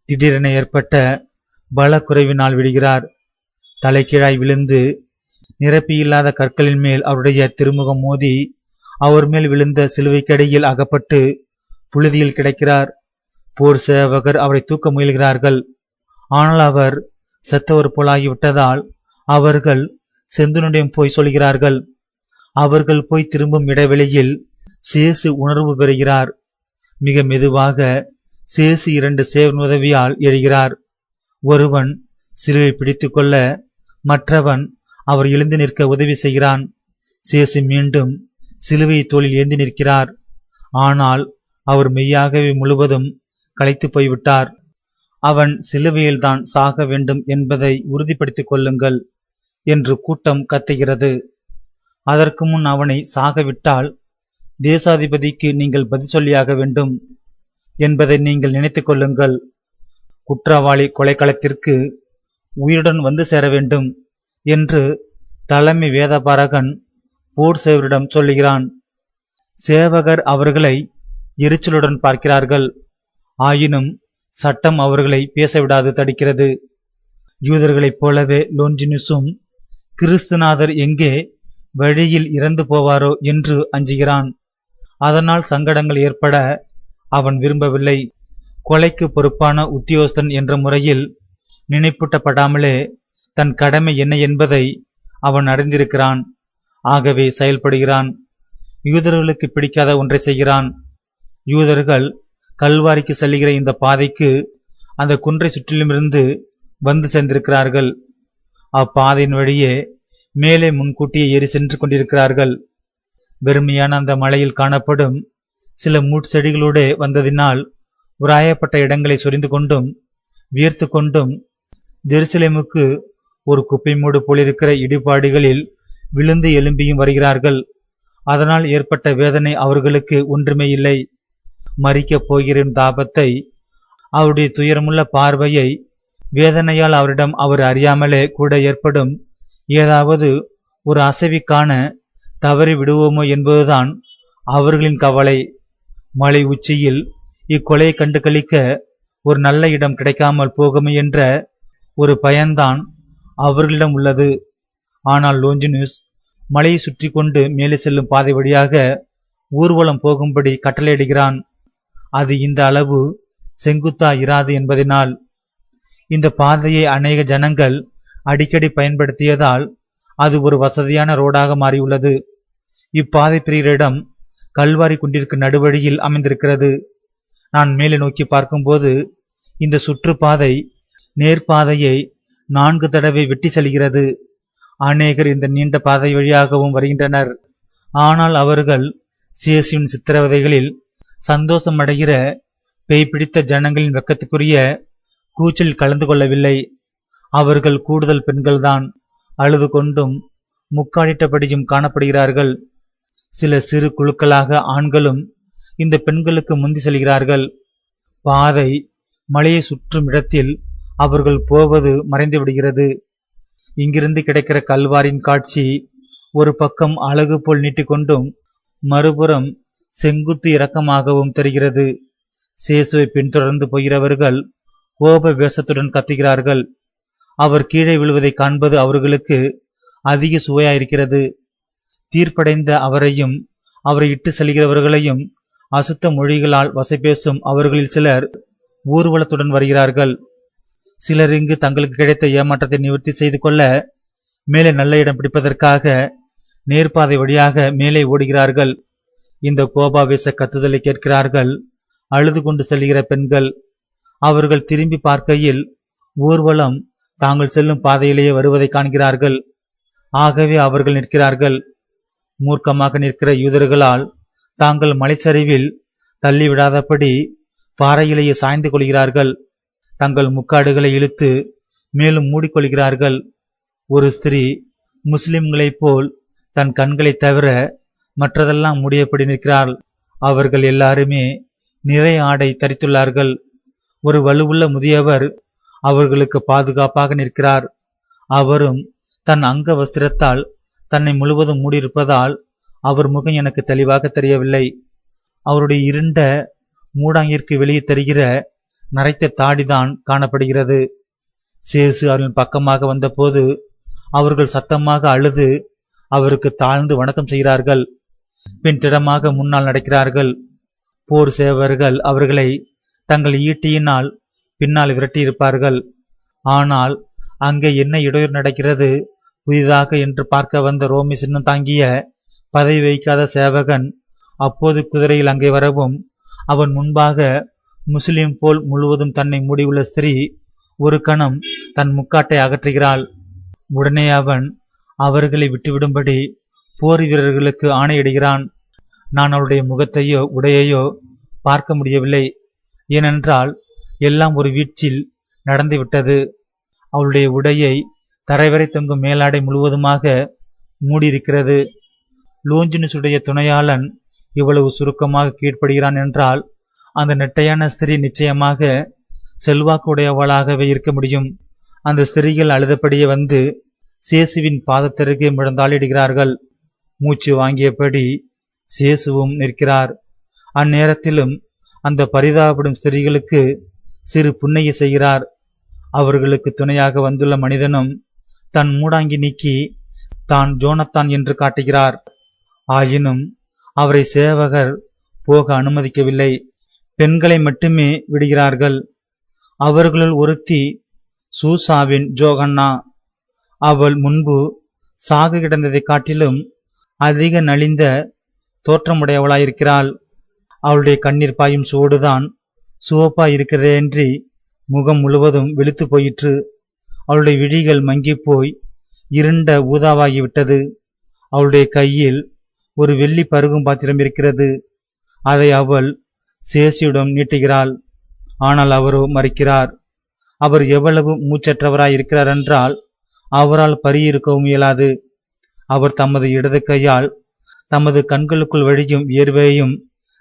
திடீரென ஏற்பட்ட பல குறைவினால் விடுகிறார். தலைக்கீழாய் விழுந்து நிரப்பியில்லாத கற்களின் மேல் அவருடைய திருமுகம் மோதி அவர் மேல் விழுந்த சிலுவைக்கடியில் அகப்பட்டு புழுதியில் கிடக்கிறார். போர் சேவகர் அவரை தூக்க முயல்கிறார்கள். ஆனால் அவர் செத்தவர் போலாகிவிட்டதால் அவர்கள் செந்தூரனிடம் போய் சொல்கிறார்கள். அவர்கள் போய் திரும்பும் இடைவெளியில் சேசு உணர்வு பெறுகிறார். மிக மெதுவாக சேசு 2 சேவன் உதவியால் எழுகிறார். ஒருவன் சிலுவை பிடித்து கொள்ள, மற்றவன் அவர் எழுந்து நிற்க உதவி செய்கிறான். சேசு மீண்டும் சிலுவையை தோளில் ஏந்தி நிற்கிறார். ஆனால் அவர் மெய்யாகவே முழுவதும் களைத்து போய்விட்டார். அவன் சிலுவையில்தான் சாக வேண்டும் என்பதை உறுதிப்படுத்திக் கொள்ளுங்கள் என்று கூட்டம் கத்துகிறது. அதற்கு முன் அவனை சாகவிட்டால் தேசாதிபதிக்கு நீங்கள் பதில் சொல்லியாக வேண்டும் என்பதை நீங்கள் நினைத்துக் கொள்ளுங்கள். குற்றவாளி கொலைக்களத்திற்கு உயிருடன் வந்து சேர வேண்டும் என்று தலைமை வேதபாரகன் போர் சேவரிடம் சொல்லுகிறான். சேவகர் அவர்களை எரிச்சலுடன் பார்க்கிறார்கள். ஆயினும் சட்டம் அவர்களை பேசவிடாது தடுக்கிறது. யூதர்களைப் போலவே லோஞ்சினுசும் கிறிஸ்துநாதர் எங்கே வழியில் இறந்து போவாரோ என்று அஞ்சுகிறான். அதனால் சங்கடங்கள் ஏற்பட அவன் விரும்பவில்லை. கொலைக்கு பொறுப்பான உத்தியோகஸ்தன் என்ற முறையில் நினைப்பூட்டப்படாமலே தன் கடமை என்ன என்பதை அவன் அறிந்திருக்கிறான். ஆகவே செயல்படுகிறான். யூதர்களுக்கு பிடிக்காத ஒன்றை செய்கிறான். யூதர்கள் கல்வாரிக்கு செல்லுகிற இந்த பாதைக்கு அந்த குன்றை சுற்றிலுமிருந்து வந்து சேர்ந்திருக்கிறார்கள். அப்பாதையின் வழியே மேலே முன்கூட்டியே ஏறி சென்று கொண்டிருக்கிறார்கள். வெறுமையான அந்த மலையில் காணப்படும் சில மூட்செடிகளோடு வந்ததினால் உராயப்பட்ட இடங்களை சொரிந்து கொண்டும் வியர்த்து கொண்டும் ஜெருசலேமுக்கு ஒரு குப்பை மூடு போலிருக்கிற இடிபாடுகளில் விழுந்து எழும்பியும் வருகிறார்கள். அதனால் ஏற்பட்ட வேதனை அவர்களுக்கு ஒன்றுமே இல்லை. மரிக்கப் போகிற தாபத்தை, அவருடைய துயரமுள்ள பார்வையை, வேதனையால் அவரிடம் அவர் அறியாமலே கூட ஏற்படும் ஏதாவது ஒரு அசைவிக்கான தவறி விடுவோமோ என்பதுதான் அவர்களின் கவலை. மலை உச்சியில் இக்கொலையை கண்டு கழிக்க ஒரு நல்ல இடம் கிடைக்காமல் போகுமே என்ற ஒரு பயன்தான் அவர்களிடம் உள்ளது. ஆனால் லோஞ்சினுஸ் மலையை சுற்றி கொண்டு மேலே செல்லும் பாதை வழியாக ஊர்வலம் போகும்படி கட்டளையிடுகிறான். அது இந்த அளவு செங்குத்தா இராது என்பதனால். இந்த பாதையை அநேக ஜனங்கள் அடிக்கடி பயன்படுத்தியதால் அது ஒரு வசதியான ரோடாக மாறியுள்ளது. இப்பாதை பிரியிடம் கல்வாரி குன்றிற்கு நடுவழியில் அமைந்திருக்கிறது. நான் மேலே நோக்கி பார்க்கும்போது இந்த சுற்றுப்பாதை நேர்பாதையை 4 தடவை வெட்டி செல்கிறது. அநேகர் இந்த நீண்ட பாதை வழியாகவும் வருகின்றனர். ஆனால் அவர்கள் சேசுவின் சித்திரவதைகளில் சந்தோஷம் அடைகிற பேய் பிடித்த ஜனங்களின் வெக்கத்துக்குரிய கூச்சலில் கலந்து கொள்ளவில்லை. அவர்கள் கூடுதல் பெண்கள்தான். அழுது கொண்டும் முக்காடிட்டபடியும் காணப்படுகிறார்கள். சில சிறு குழுக்களாக ஆண்களும் இந்த பெண்களுக்கு முந்தி செல்கிறார்கள். பாதை மலையை சுற்றும் இடத்தில் அவர்கள் போவது மறைந்து விடுகிறது. இங்கிருந்து கிடைக்கிற கல்வாரின் காட்சி ஒரு பக்கம் அழகு போல் நீட்டிக்கொண்டும் மறுபுறம் செங்குத்து இறக்கமாகவும் தெரிகிறது. சேசுவை பின்தொடர்ந்து போகிறவர்கள் கோப வேஷத்துடன் கத்துகிறார்கள். அவர் கீழே விழுவதை காண்பது அவர்களுக்கு அதிக சுவையாயிருக்கிறது. தீர்ப்படைந்த அவரையும் அவரை இட்டு செல்கிறவர்களையும் அசுத்த மொழிகளால் வசைபேசும் அவர்களில் சிலர் ஊர்வலத்துடன் வருகிறார்கள். சிலர் இங்கு தங்களுக்கு கிடைத்த ஏமாற்றத்தை நிவர்த்தி செய்து கொள்ள மேலே நல்ல இடம் பிடிப்பதற்காக நேர்பாதை வழியாக மேலே ஓடுகிறார்கள். இந்த கோபாவேச கத்துதலை கேட்கிறார்கள் அழுது கொண்டு செல்கிற பெண்கள். அவர்கள் திரும்பி பார்க்கையில் ஊர்வலம் தாங்கள் செல்லும் பாதையிலேயே வருவதை காண்கிறார்கள். ஆகவே அவர்கள் நிற்கிறார்கள். மூர்க்கமாக நிற்கிற யூதர்களால் தாங்கள் மலைச்சரிவில் தள்ளிவிடாதபடி பாறையிலேயே சாய்ந்து கொள்கிறார்கள். தங்கள் முக்காடுகளை இழுத்து மேலும் மூடிக்கொள்கிறார்கள். ஒரு ஸ்திரீ முஸ்லிம்களைப் போல் தன் கண்களை தவிர மற்றதெல்லாம் மூடியபடி நிற்கிறாள். அவர்கள் எல்லாருமே நிறை ஆடை தரித்துள்ளார்கள். ஒரு வலுவுள்ள முதியவர் அவர்களுக்கு பாதுகாப்பாக நிற்கிறார். அவரும் தன் அங்க வஸ்திரத்தால் தன்னை முழுவதும் மூடியிருப்பதால் அவர் முகம் எனக்கு தெளிவாக தெரியவில்லை. அவருடைய இருண்ட மூடாங்கிற்கு வெளியே தெரிகிற நரைத்த தாடிதான் காணப்படுகிறது. சேசு அவர்களின் பக்கமாக வந்தபோது அவர்கள் சத்தமாக அழுது அவருக்கு தாழ்ந்து வணக்கம் செய்கிறார்கள். பின் திடமாக முன்னால் நடக்கிறார்கள். போர் சேவர்கள் அவர்களை தங்கள் ஈட்டியினால் பின்னால் விரட்டியிருப்பார்கள். ஆனால் அங்கே என்ன இடையூறு நடக்கிறது புதிதாக என்று பார்க்க வந்த ரோமி சின்னம் தாங்கிய பதவி வைக்காத சேவகன் அப்போது குதிரையில் அங்கே வரவும், அவன் முன்பாக முஸ்லிம் போல் முழுவதும் தன்னை மூடியுள்ள ஸ்திரீ ஒரு கணம் தன் முக்காட்டை அகற்றுகிறாள். உடனே அவன் அவர்களை விட்டுவிடும்படி போர் வீரர்களுக்கு ஆணையிடுகிறான். நான் அவளுடைய முகத்தையோ உடையையோ பார்க்க முடியவில்லை, ஏனென்றால் எல்லாம் ஒரு வீச்சில் நடந்துவிட்டது. அவளுடைய உடையை தரைவரை தொங்கும் மேலாடை முழுவதுமாக மூடியிருக்கிறது. லோஞ்சினுடைய துணையாளன் இவ்வளவு சுருக்கமாக கீழ்ப்படுகிறான் என்றால் அந்த நெட்டையான ஸ்திரீ நிச்சயமாக செல்வாக்கு உடையவளாகவே இருக்க முடியும். அந்த ஸ்திரீகள் அழுதபடியே வந்து சேசுவின் பாதத்திற்கே முழந்தாளிடுகிறார்கள். மூச்சு வாங்கியபடி சேசுவும் நிற்கிறார். அந்நேரத்திலும் அந்த பரிதாபப்படும் ஸ்திரீகளுக்கு சிறு புன்னகை செய்கிறார். அவர்களுக்கு துணையாக வந்துள்ள மனிதனும் தன் மூடாங்கி நீக்கி தான் ஜோனத்தான் என்று காட்டுகிறார். ஆயினும் அவரை சேவகர் போக அனுமதிக்கவில்லை. பெண்களை மட்டுமே விடுகிறார்கள். அவர்களுள் ஒருத்தி சூசாவின் ஜோகன்னா. அவள் முன்பு சாக கிடந்ததை காட்டிலும் அதிக நலிந்த தோற்றமுடையவளாயிருக்கிறாள். அவளுடைய கண்ணீர் பாயும் சூடுதான் சிவப்பாய் இருக்கிறதேன்றி முகம் முழுவதும் வெளுத்து போயிற்று. அவளுடைய விழிகள் மங்கிப் போய் இருண்ட ஊதாவாகிவிட்டது. அவளுடைய கையில் ஒரு வெள்ளி பருகும் பாத்திரம் இருக்கிறது. அதை அவள் சேசியிடம் நீட்டுகிறாள். ஆனால் அவரோ மறுக்கிறார். அவர் எவ்வளவு மூச்சற்றவராய் இருக்கிறார் என்றால் அவரால் பறியிருக்கவும் இயலாது. அவர் தமது இடது கையால் தமது கண்களுக்குள் வழியும் வியர்வையும்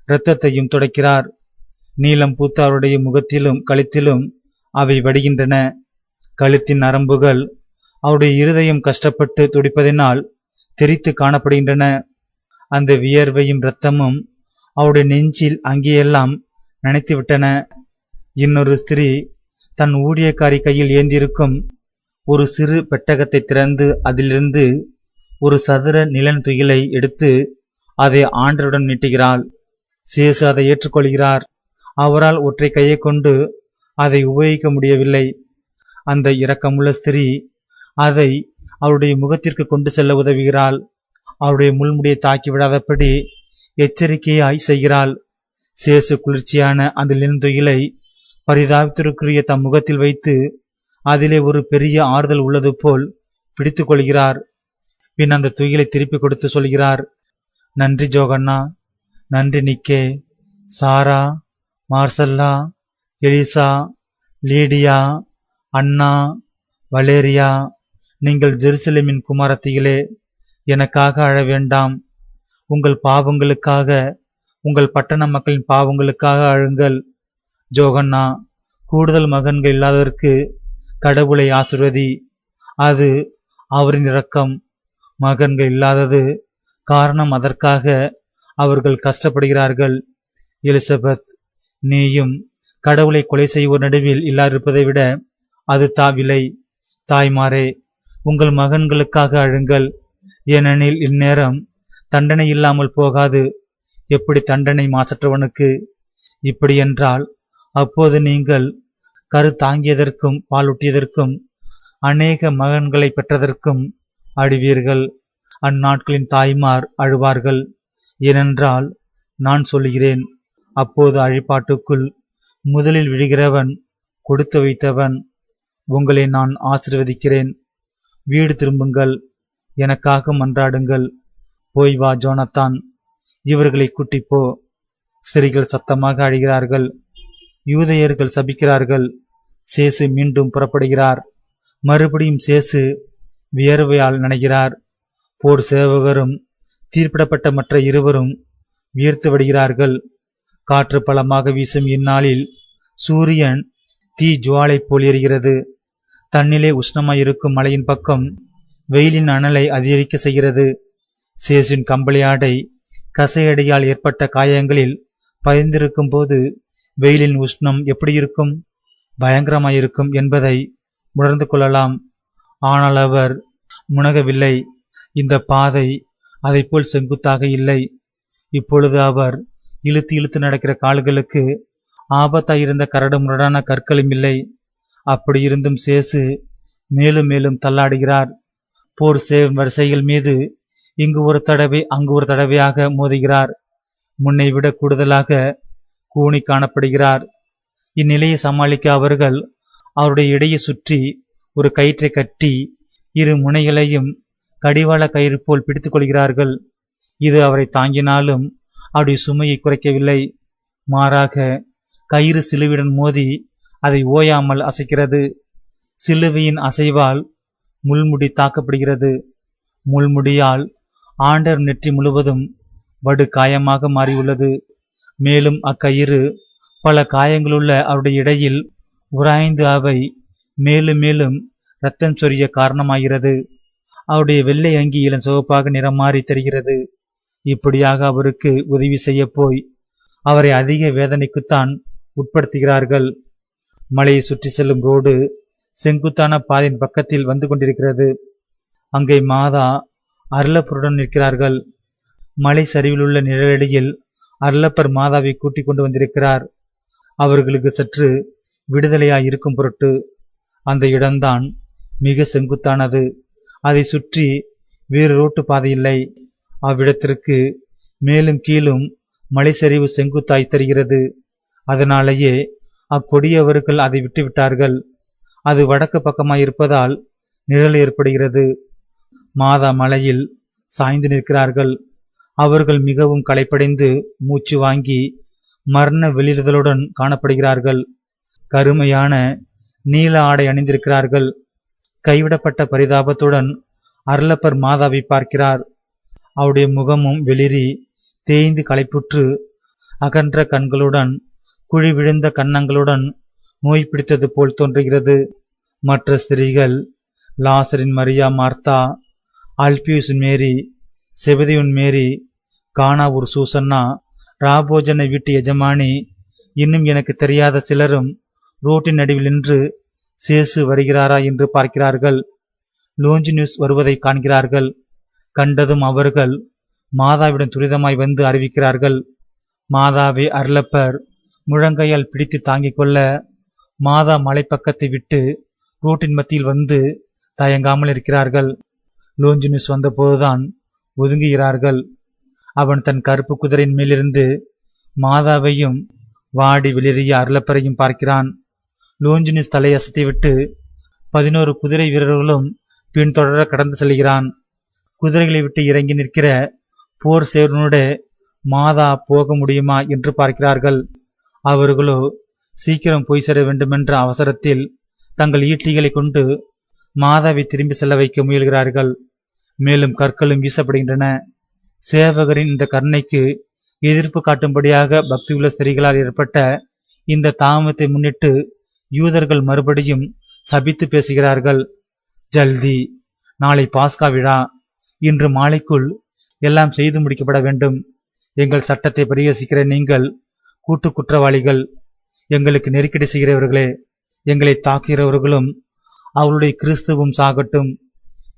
இரத்தத்தையும் துடைக்கிறார். நீலம் பூத்த அவருடைய முகத்திலும் கழுத்திலும் அவை வடிகின்றன. கழுத்தின் நரம்புகள் அவருடைய இருதயம் கஷ்டப்பட்டு துடிப்பதினால் தெரித்து காணப்படுகின்றன. அந்த வியர்வையும் இரத்தமும் அவருடைய நெஞ்சில் அங்கேயெல்லாம் நனைத்துவிட்டன. இன்னொரு ஸ்திரீ தன் ஊழியக்காரி கையில் ஏந்திருக்கும் ஒரு சிறு பெட்டகத்தை திறந்து அதிலிருந்து ஒரு சதுர நிலன் துகிலை எடுத்து அதை ஆண்டருடன் நீட்டுகிறாள். சேசு அதை ஏற்றுக்கொள்கிறார். அவரால் ஒற்றை கையை கொண்டு அதை உபயோகிக்க முடியவில்லை. அந்த இரக்கமுள்ள ஸ்திரீ அதை அவருடைய முகத்திற்கு கொண்டு செல்ல உதவுகிறாள். அவருடைய முள்முடியை தாக்கிவிடாதபடி எச்சரிக்கையாய் செய்கிறாள். சேசு குளிர்ச்சியான அந்த லின்துயிலை பரிதாபத்திற்குரிய தம் முகத்தில் வைத்து அதிலே ஒரு பெரிய ஆறுதல் உள்ளது போல் பிடித்து கொள்கிறார். பின் அந்த துயிலை திருப்பி கொடுத்து சொல்கிறார், நன்றி ஜோகன்னா, நன்றி நிக்கே, சாரா, மார்சல்லா, எலிசா, லீடியா, அண்ணா, வலேரியா, நீங்கள் ஜெருசலேமின் குமாரத்திகளே, எனக்காக அழ வேண்டாம். உங்கள் பாவங்களுக்காக, உங்கள் பட்டண மக்களின் பாவங்களுக்காக அழுங்கள். ஜோகன்னா, கூடுதல் மகன்கள் இல்லாததற்கு கடவுளை ஆசிர்வதி. அது அவரின் இரக்கம். மகன்கள் இல்லாதது காரணம், அதற்காக அவர்கள் கஷ்டப்படுகிறார்கள். எலிசபெத், நீயும் கடவுளை கொலை செய்வோர் நடுவில் இல்லாதிருப்பதை விட அது தாவில்லை. தாய்மாரே, உங்கள் மகன்களுக்காக அழுங்கள். ஏனெனில் இந்நேரம் தண்டனை இல்லாமல் போகாது. எப்படி தண்டனை மாசற்றவனுக்கு? இப்படியென்றால் அப்போது நீங்கள் கரு தாங்கியதற்கும் பாலூட்டியதற்கும் அநேக மகன்களை பெற்றதற்கும் அழுவீர்கள். அந்நாட்களின் தாய்மார் அழுவார்கள். ஏனென்றால் நான் சொல்லுகிறேன், அப்போது அழிப்பாட்டுக்குள் முதலில் விழுகிறவன் கொடுத்து வைத்தவன். உங்களை நான் ஆசீர்வதிக்கிறேன். வீடு திரும்புங்கள், எனக்காக மன்றாடுங்கள். போய் வா ஜோனத்தான், இவர்களை கூட்டிப்போ. ஸ்திரீகள் சத்தமாக அழுகிறார்கள். யூதையர்கள் சபிக்கிறார்கள். சேசு மீண்டும் புறப்படுகிறார். மறுபடியும் சேசு வியர்வையால் நனைகிறார். போர் சேவகரும் தீர்ப்பிடப்பட்ட மற்ற இருவரும் வியர்த்து விடுகிறார்கள். காற்று பலமாக வீசும் இந்நாளில் சூரியன் தீ ஜுவாலை போல் எரிகிறது. தன்னிலே உஷ்ணமாயிருக்கும் மலையின் பக்கம் வெயிலின் அனலை அதிகரிக்க செய்கிறது. சேசின் கம்பளி ஆடை கசையடியால் ஏற்பட்ட காயங்களில் பதிந்திருக்கும் போது வெயிலின் உஷ்ணம் எப்படி இருக்கும்? பயங்கரமாயிருக்கும் என்பதை உணர்ந்து கொள்ளலாம். ஆனால் அவர் முனகவில்லை. இந்த பாதை அதை போல் செங்குத்தாக இல்லை. இப்பொழுது அவர் இழுத்து இழுத்து நடக்கிற கால்களுக்கு ஆபத்தாயிருந்த கரடு முரடான கற்களும் இல்லை. அப்படி இருந்தும் சேசு மேலும் மேலும் தள்ளாடுகிறார். போர் சேவ் வரிசைகள் மீது இங்கு ஒரு தடவை அங்கு ஒரு தடவையாக மோதுகிறார். முன்னை விட கூடுதலாக கூனி காணப்படுகிறார். இந்நிலையை சமாளிக்க அவர்கள் அவருடைய இடையை சுற்றி ஒரு கயிற்றை கட்டி இரு முனைகளையும் கடிவாள கயிறு போல் பிடித்துக் கொள்கிறார்கள். இது அவரை தாங்கினாலும் அவருடைய சுமையை குறைக்கவில்லை. மாறாக கயிறு சிலுவையுடன் மோதி அதை ஓயாமல் அசைக்கிறது. சிலுவையின் அசைவால் முள்முடி தாக்கப்படுகிறது. முள்முடியால் ஆண்டர் நெற்றி முழுவதும் வடு காயமாக மாறியுள்ளது. மேலும் அக்கயிறு பல காயங்களுள்ள அவருடைய இடையில் உராய்ந்து அவை மேலும் மேலும் இரத்தம் சொரிய காரணமாகிறது. அவருடைய வெள்ளை அங்கி இளம் சிவப்பாக நிறம் மாறி தெரிகிறது. இப்படியாக அவருக்கு உதவி செய்ய போய் அவரை அதிக வேதனைக்குத்தான் உட்படுத்துகிறார்கள். மலையை சுற்றி செல்லும் ரோடு செங்குத்தான பாதையின் பக்கத்தில் வந்து கொண்டிருக்கிறது. அங்கே மாதா அருளப்பருடன் நிற்கிறார்கள். மலை சரிவில் உள்ள நிழலடியில் அருளப்பர் மாதாவை கூட்டிக் கொண்டு வந்திருக்கிறார். அவர்களுக்கு சற்று விடுதலையாய் இருக்கும் பொருட்டு. அந்த இடம்தான் மிக செங்குத்தானது. அதை சுற்றி வேறு ரோட்டு பாதை இல்லை. அவ்விடத்திற்கு மேலும் கீழும் மலை சரிவு செங்குத்தாய் தெரிகிறது. அதனாலேயே அக்கொடியவர்கள் அதை விட்டுவிட்டார்கள். அது வடக்கு பக்கமாய் இருப்பதால் நிழல் ஏற்படுகிறது. மாதா மலையில் சாய்ந்து நிற்கிறார்கள். அவர்கள் மிகவும் களைப்படைந்து மூச்சு வாங்கி மரண வெளியிடுதலுடன் காணப்படுகிறார்கள். கருமையான நீல ஆடை அணிந்திருக்கிறார்கள். கைவிடப்பட்ட பரிதாபத்துடன் அருளப்பர் மாதாவை பார்க்கிறார். அவருடைய முகமும் வெளிரி தேய்ந்து களைப்புற்று அகன்ற கண்களுடன் குழி விழுந்த கன்னங்களுடன் நோய் பிடித்தது போல் தோன்றுகிறது. மற்ற ஸ்திரீகள் லாசரின் மரியா, மார்த்தா, அல்பியூசின் மேரி, செபதியுன் மேரி, கானாவூர் சூசன்னா, ராபோஜன வீட்டு எஜமானி, இன்னும் எனக்கு தெரியாத சிலரும் ரோட்டின் நடுவில் நின்று சேசு வருகிறாரா என்று பார்க்கிறார்கள். லோஞ்சினியூஸ் வருவதை காண்கிறார்கள். கண்டதும் அவர்கள் மாதாவிடம் துரிதமாய் வந்து அறிவிக்கிறார்கள். மாதாவை அருளப்பர் முழங்கையால் பிடித்து தாங்கிக் கொள்ள மாதா மலைப்பக்கத்தை விட்டு ரோட்டின் மத்தியில் வந்து தயங்காமல் இருக்கிறார்கள். லோஞ்சினியூஸ் வந்தபோதுதான் ஒதுங்குகிறார்கள். அவன் தன் கருப்பு குதிரையின் மேலிருந்து மாதாவையும் வாடி வெளியேறிய அருளப்பரையும் பார்க்கிறான். லோஞ்சினியூஸ் தலை அசைத்துவிட்டு 11 குதிரை வீரர்களும் பின்தொடர கடந்து செல்கிறான். குதிரைகளை விட்டு இறங்கி நிற்கிற போர் சேவனுட மாதா போக முடியுமா என்று பார்க்கிறார்கள். அவர்களோ சீக்கிரம் போய் சேர வேண்டுமென்ற அவசரத்தில் தங்கள் ஈட்டிகளை கொண்டு மாதாவை திரும்பி செல்ல வைக்க முயல்கிறார்கள். மேலும் கற்களும் வீசப்படுகின்றன. சேவகரின் இந்த கருணைக்கு எதிர்ப்பு காட்டும்படியாக பக்தியுள்ள ஸ்திரீகளால் ஏற்பட்ட இந்த தாமத்தை முன்னிட்டு யூதர்கள் மறுபடியும் சபித்து பேசுகிறார்கள். ஜல்தி, நாளை பாஸ்கா விழா. இன்று மாலைக்குள் எல்லாம் செய்து முடிக்கப்பட வேண்டும். எங்கள் சட்டத்தை பரிகசிக்கிற நீங்கள் கூட்டு குற்றவாளிகள். எங்களுக்கு நெருக்கடி செய்கிறவர்களே, எங்களை தாக்குகிறவர்களும் அவளுடைய கிறிஸ்துவும் சாகட்டும்.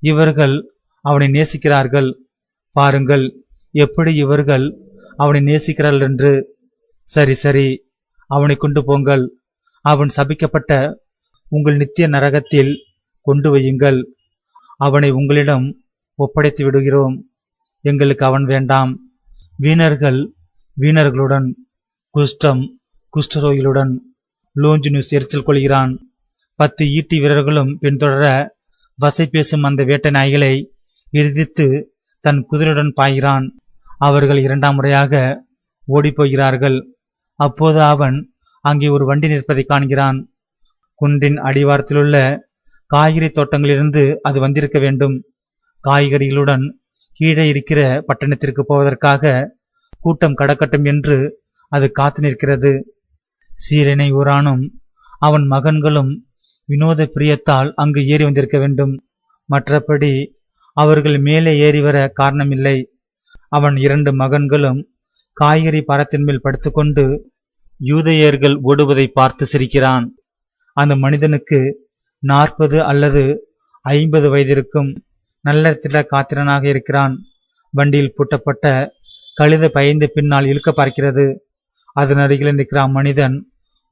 இவர்கள் அவனை நேசிக்கிறார்கள். பாருங்கள் எப்படி இவர்கள் அவனை நேசிக்கிறார்கள் என்று. சரி சரி, அவனை கொண்டு போங்கள். அவன் சபிக்கப்பட்ட உங்கள் நித்திய நரகத்தில் கொண்டு வையுங்கள். அவனை உங்களிடம் ஒப்படைத்து விடுகிறோம். எங்களுக்கு அவன் வேண்டாம். வீணர்கள் வீணர்களுடன், குஷ்டம் குஷ்டரோகிகளுடன். லோஞ்சினியூஸ் எரிச்சல் கொள்கிறான். 10 ஈட்டி வீரர்களும் பின்தொடர வசை பேசும் அந்த வேட்டை நாய்களை எரிதித்து தன் குதிரையுடன் பாய்கிறான். அவர்கள் 2ஆம் முறையாக ஓடிப்போகிறார்கள். அப்போது அவன் அங்கே ஒரு வண்டி நிற்பதை காண்கிறான். குன்றின் அடிவாரத்திலுள்ள காய்கறி தோட்டங்களிலிருந்து அது வந்திருக்க வேண்டும். காய்கறிகளுடன் கீழே இருக்கிற பட்டணத்திற்கு போவதற்காக கூட்டம் கடக்கட்டும் என்று அது காத்து நிற்கிறது. சீரனை ஊரானும் அவன் மகன்களும் வினோத பிரியத்தால் அங்கு ஏறி வந்திருக்க வேண்டும். மற்றபடி அவர்கள் மேலே ஏறி வர காரணமில்லை. அவன் 2 மகன்களும் காய்கறி பாரத்தின் மேல் படுத்துக்கொண்டு யூதேயர்கள் ஓடுவதை பார்த்து சிரிக்கிறான். அந்த மனிதனுக்கு 40 அல்லது 50 வயதிருக்கும். நல்ல திட காத்திரனாக இருக்கிறான். வண்டியில் பூட்டப்பட்ட கழுதை பயந்து பின்னால் இழுக்க பார்க்கிறது. அதன் அருகில் நிற்கிற மனிதன்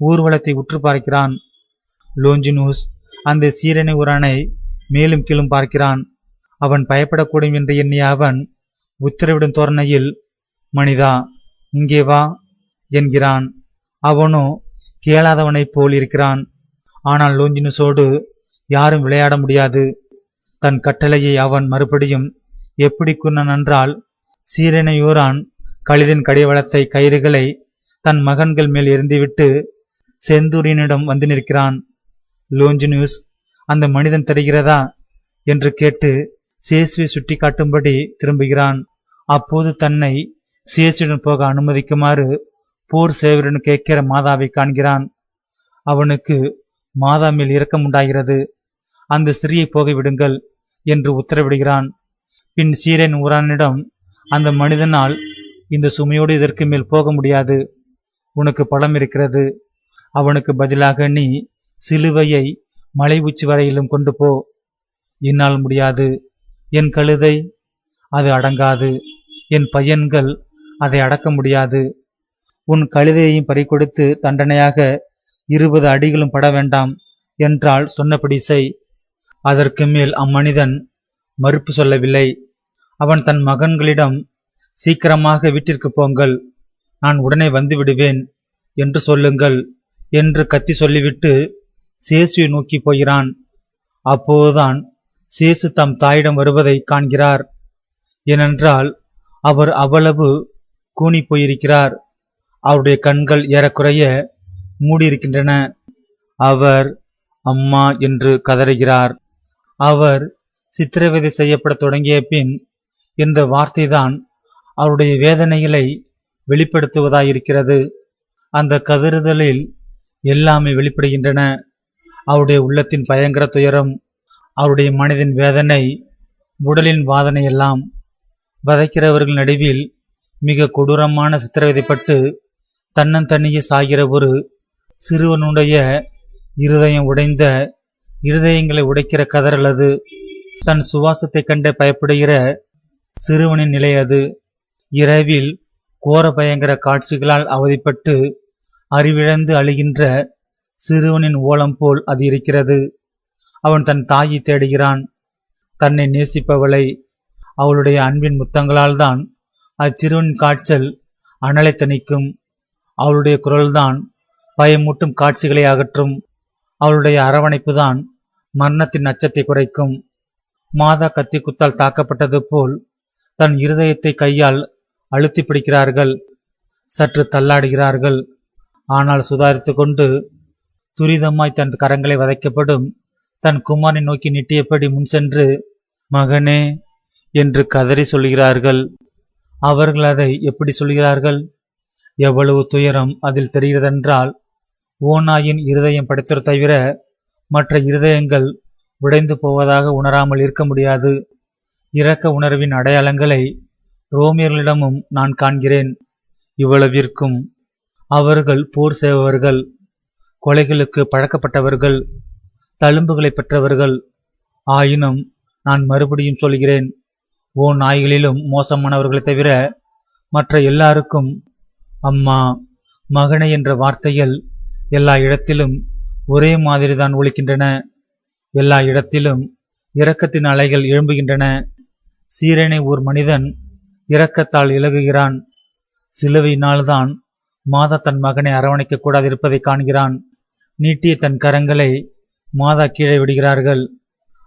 ஊர்வலத்தை உற்று பார்க்கிறான். லோஞ்சினியூஸ் அந்த சீரணை ஊரானை மேலும் கீழும் பார்க்கிறான். அவன் பயப்படக்கூடும் என்று எண்ணிய அவன் உத்தரவிடும் தோரணையில், மனிதா இங்கே வா என்கிறான். அவனோ கேளாதவனைப் போல் இருக்கிறான். ஆனால் லோஞ்சினுஸோடு யாரும் விளையாட முடியாது. தன் கட்டளையை அவன் மறுபடியும் எப்படி கூறினான் என்றால், சீரனையூரான் கழுதின் கடிவளத்தை கயிறுகளை தன் மகன்கள் மேல் எறிந்துவிட்டு செந்தூரியனிடம் வந்து நிற்கிறான். லோஞ்சினுஸ் அந்த மனிதன் தெரிகிறதா என்று கேட்டு சேசுவை சுட்டி காட்டும்படி திரும்புகிறான். அப்போது தன்னை சேசுடன் போக அனுமதிக்குமாறு போர் சேவருடன் கேட்கிற மாதாவை காண்கிறான். அவனுக்கு மாதா மேல் இரக்கம் உண்டாகிறது. அந்த ஸ்திரியை போக விடுங்கள் என்று உத்தரவிடுகிறான். பின் சீரன் ஊரானிடம், அந்த மனிதனால் இந்த சுமையோடு இதற்கு மேல் போக முடியாது. உனக்கு பலம் இருக்கிறது. அவனுக்கு பதிலாக நீ சிலுவையை மலை உச்சி வரையிலும் கொண்டு போ. என்னால் முடியாது. என் கழுதை அது அடங்காது. என் பையன்கள் அதை அடக்க முடியாது. உன் கழுதையையும் பறிகொடுத்து தண்டனையாக 20 அடிகளும் பட வேண்டாம் என்றால் சொன்னபடி செய். அதற்கு மேல் அம்மனிதன் மறுப்பு சொல்லவில்லை. அவன் தன் மகன்களிடம், சீக்கிரமாக வீட்டிற்கு போங்கள், நான் உடனே வந்து விடுவேன் என்று சொல்லுங்கள் என்று கத்தி சொல்லிவிட்டு சேசுவை நோக்கி போகிறான். அப்போதுதான் சேசு தம் தாயிடம் வருவதை காண்கிறார். ஏனென்றால் அவர் அவ்வளவு கூனி போயிருக்கிறார். அவருடைய கண்கள் ஏறக்குறைய மூடியிருக்கின்றன. அவர் அம்மா என்று கதறுகிறார். அவர் சித்திரவதை செய்யப்பட தொடங்கிய பின் இந்த வார்த்தைதான் அவருடைய வேதனைகளை வெளிப்படுத்துவதாயிருக்கிறது. அந்த கதறுதலில் எல்லாமே வெளிப்படுகின்றன. அவருடைய உள்ளத்தின் பயங்கர துயரம், அவருடைய மனதின் வேதனை, உடலின் வாதனை எல்லாம். வதைக்கிறவர்கள் நடுவில் மிக கொடூரமான சித்திரவதைப்பட்டு தன்னந்தனியே சாகிற ஒரு சிறுவனுடைய இருதயம் உடைந்த இருதயங்களை உடைக்கிற கதறல் அது. தன் சுவாசத்தை கண்டு பயப்படுகிற சிறுவனின் நிலை அது. இரவில் கோர பயங்கர காட்சிகளால் அவதிப்பட்டு அறிவிழந்து அழுகின்ற சிறுவனின் ஓலம் போல் அது இருக்கிறது. அவன் தன் தாயை தேடுகிறான். தன்னை நேசிப்பவளை அவளுடைய அன்பின் முத்தங்களால் தான் அச்சிறுவனின் காய்ச்சல் அனலை தணிக்கும். அவளுடைய குரல்தான் பயமூட்டும் காட்சிகளை அகற்றும். அவளுடைய அரவணைப்பு தான் மரணத்தின் அச்சத்தை குறைக்கும். மாதா கத்தி குத்தால் தாக்கப்பட்டது போல் தன் இருதயத்தை கையால் அழுத்தி பிடிக்கிறார்கள். சற்று தள்ளாடுகிறார்கள். ஆனால் சுதாரித்து கொண்டு துரிதமாய் தன் கரங்களை வதைக்கப்படும் தன் குமாரை நோக்கி நீட்டியபடி முன் சென்று, மகனே என்று கதறி சொல்கிறார்கள். அவர்கள் அதை எப்படி சொல்கிறார்கள்? எவ்வளவு துயரம் அதில் தெரிகிறதென்றால், ஓநாயின் இருதயம் படைத்தோர் தவிர மற்ற இருதயங்கள் உடைந்து போவதாக உணராமல் இருக்க முடியாது. இரக்க உணர்வின் அடையாளங்களை ரோமியர்களிடமும் நான் காண்கிறேன். இவ்வளவிற்கும் அவர்கள் போர் செய்பவர்கள், கொலைகளுக்கு பழக்கப்பட்டவர்கள், தழும்புகளை பெற்றவர்கள். ஆயினும் நான் மறுபடியும் சொல்கிறேன், நாய்களிலும் மோசமானவர்களை தவிர மற்ற எல்லாருக்கும் அம்மா, மகனை என்ற வார்த்தைகள் எல்லா இடத்திலும் ஒரே மாதிரி தான் ஒலிக்கின்றன. எல்லா இடத்திலும் இரக்கத்தின் அலைகள் எழும்புகின்றன. சீரனை ஊர் மனிதன் இரக்கத்தால் இலகுகிறான். சிலுவையினால்தான் மாதா தன் மகனை அரவணைக்க கூடாது இருப்பதை காண்கிறான். நீட்டிய தன் கரங்களை மாதா கீழே விடுகிறார்கள்.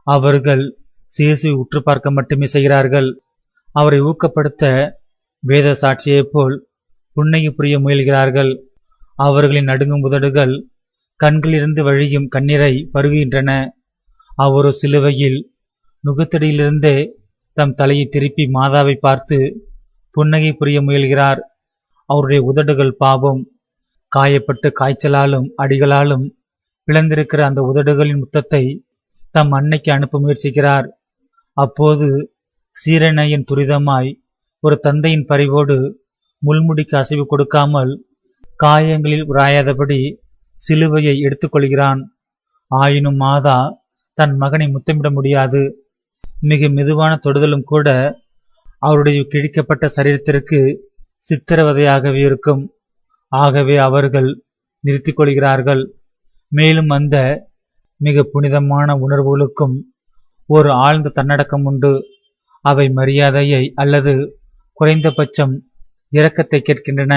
அவர்கள் சேசுவை உற்று பார்க்க மட்டுமே செய்கிறார்கள். அவரை ஊக்கப்படுத்த வேத சாட்சியைப் போல் புன்னகை புரிய முயல்கிறார்கள். அவர்களின் நடுங்கும் உதடுகள் கண்களிலிருந்து வழியும் கண்ணீரை பருகுகின்றன. அவரோ சிலுவையில் நுகத்தடியிலிருந்தே தம் தலையை திருப்பி மாதாவை பார்த்து புன்னகை புரிய முயல்கிறார். அவருடைய உதடுகள் பாவம். காயப்பட்டு காய்ச்சலாலும் அடிகளாலும் பிளந்திருக்கிற அந்த உதடுகளின் முத்தத்தை தம் அன்னைக்கு அனுப்ப முயற்சிக்கிறார். அப்போது சீரனையின் துரிதமாய் ஒரு தந்தையின் பரிவோடு முள்முடிக்கு அசைவு கொடுக்காமல் காயங்களில் உராயாதபடி சிலுவையை எடுத்துக்கொள்கிறான். ஆயினும் மாதா தன் மகனை முத்தமிட முடியாது. மிக மெதுவான தொடுதலும் கூட அவருடைய கிழிக்கப்பட்ட சரீரத்திற்கு சித்திரவதையாகவே இருக்கும். ஆகவே அவர்கள் நிறுத்திக் கொள்கிறார்கள். மேலும் அந்த மிக புனிதமான உணர்வுகளுக்கும் ஒரு ஆழ்ந்த தன்னடக்கம் உண்டு. அவை மரியாதையை அல்லது குறைந்தபட்சம் இரக்கத்தை கேட்கின்றன.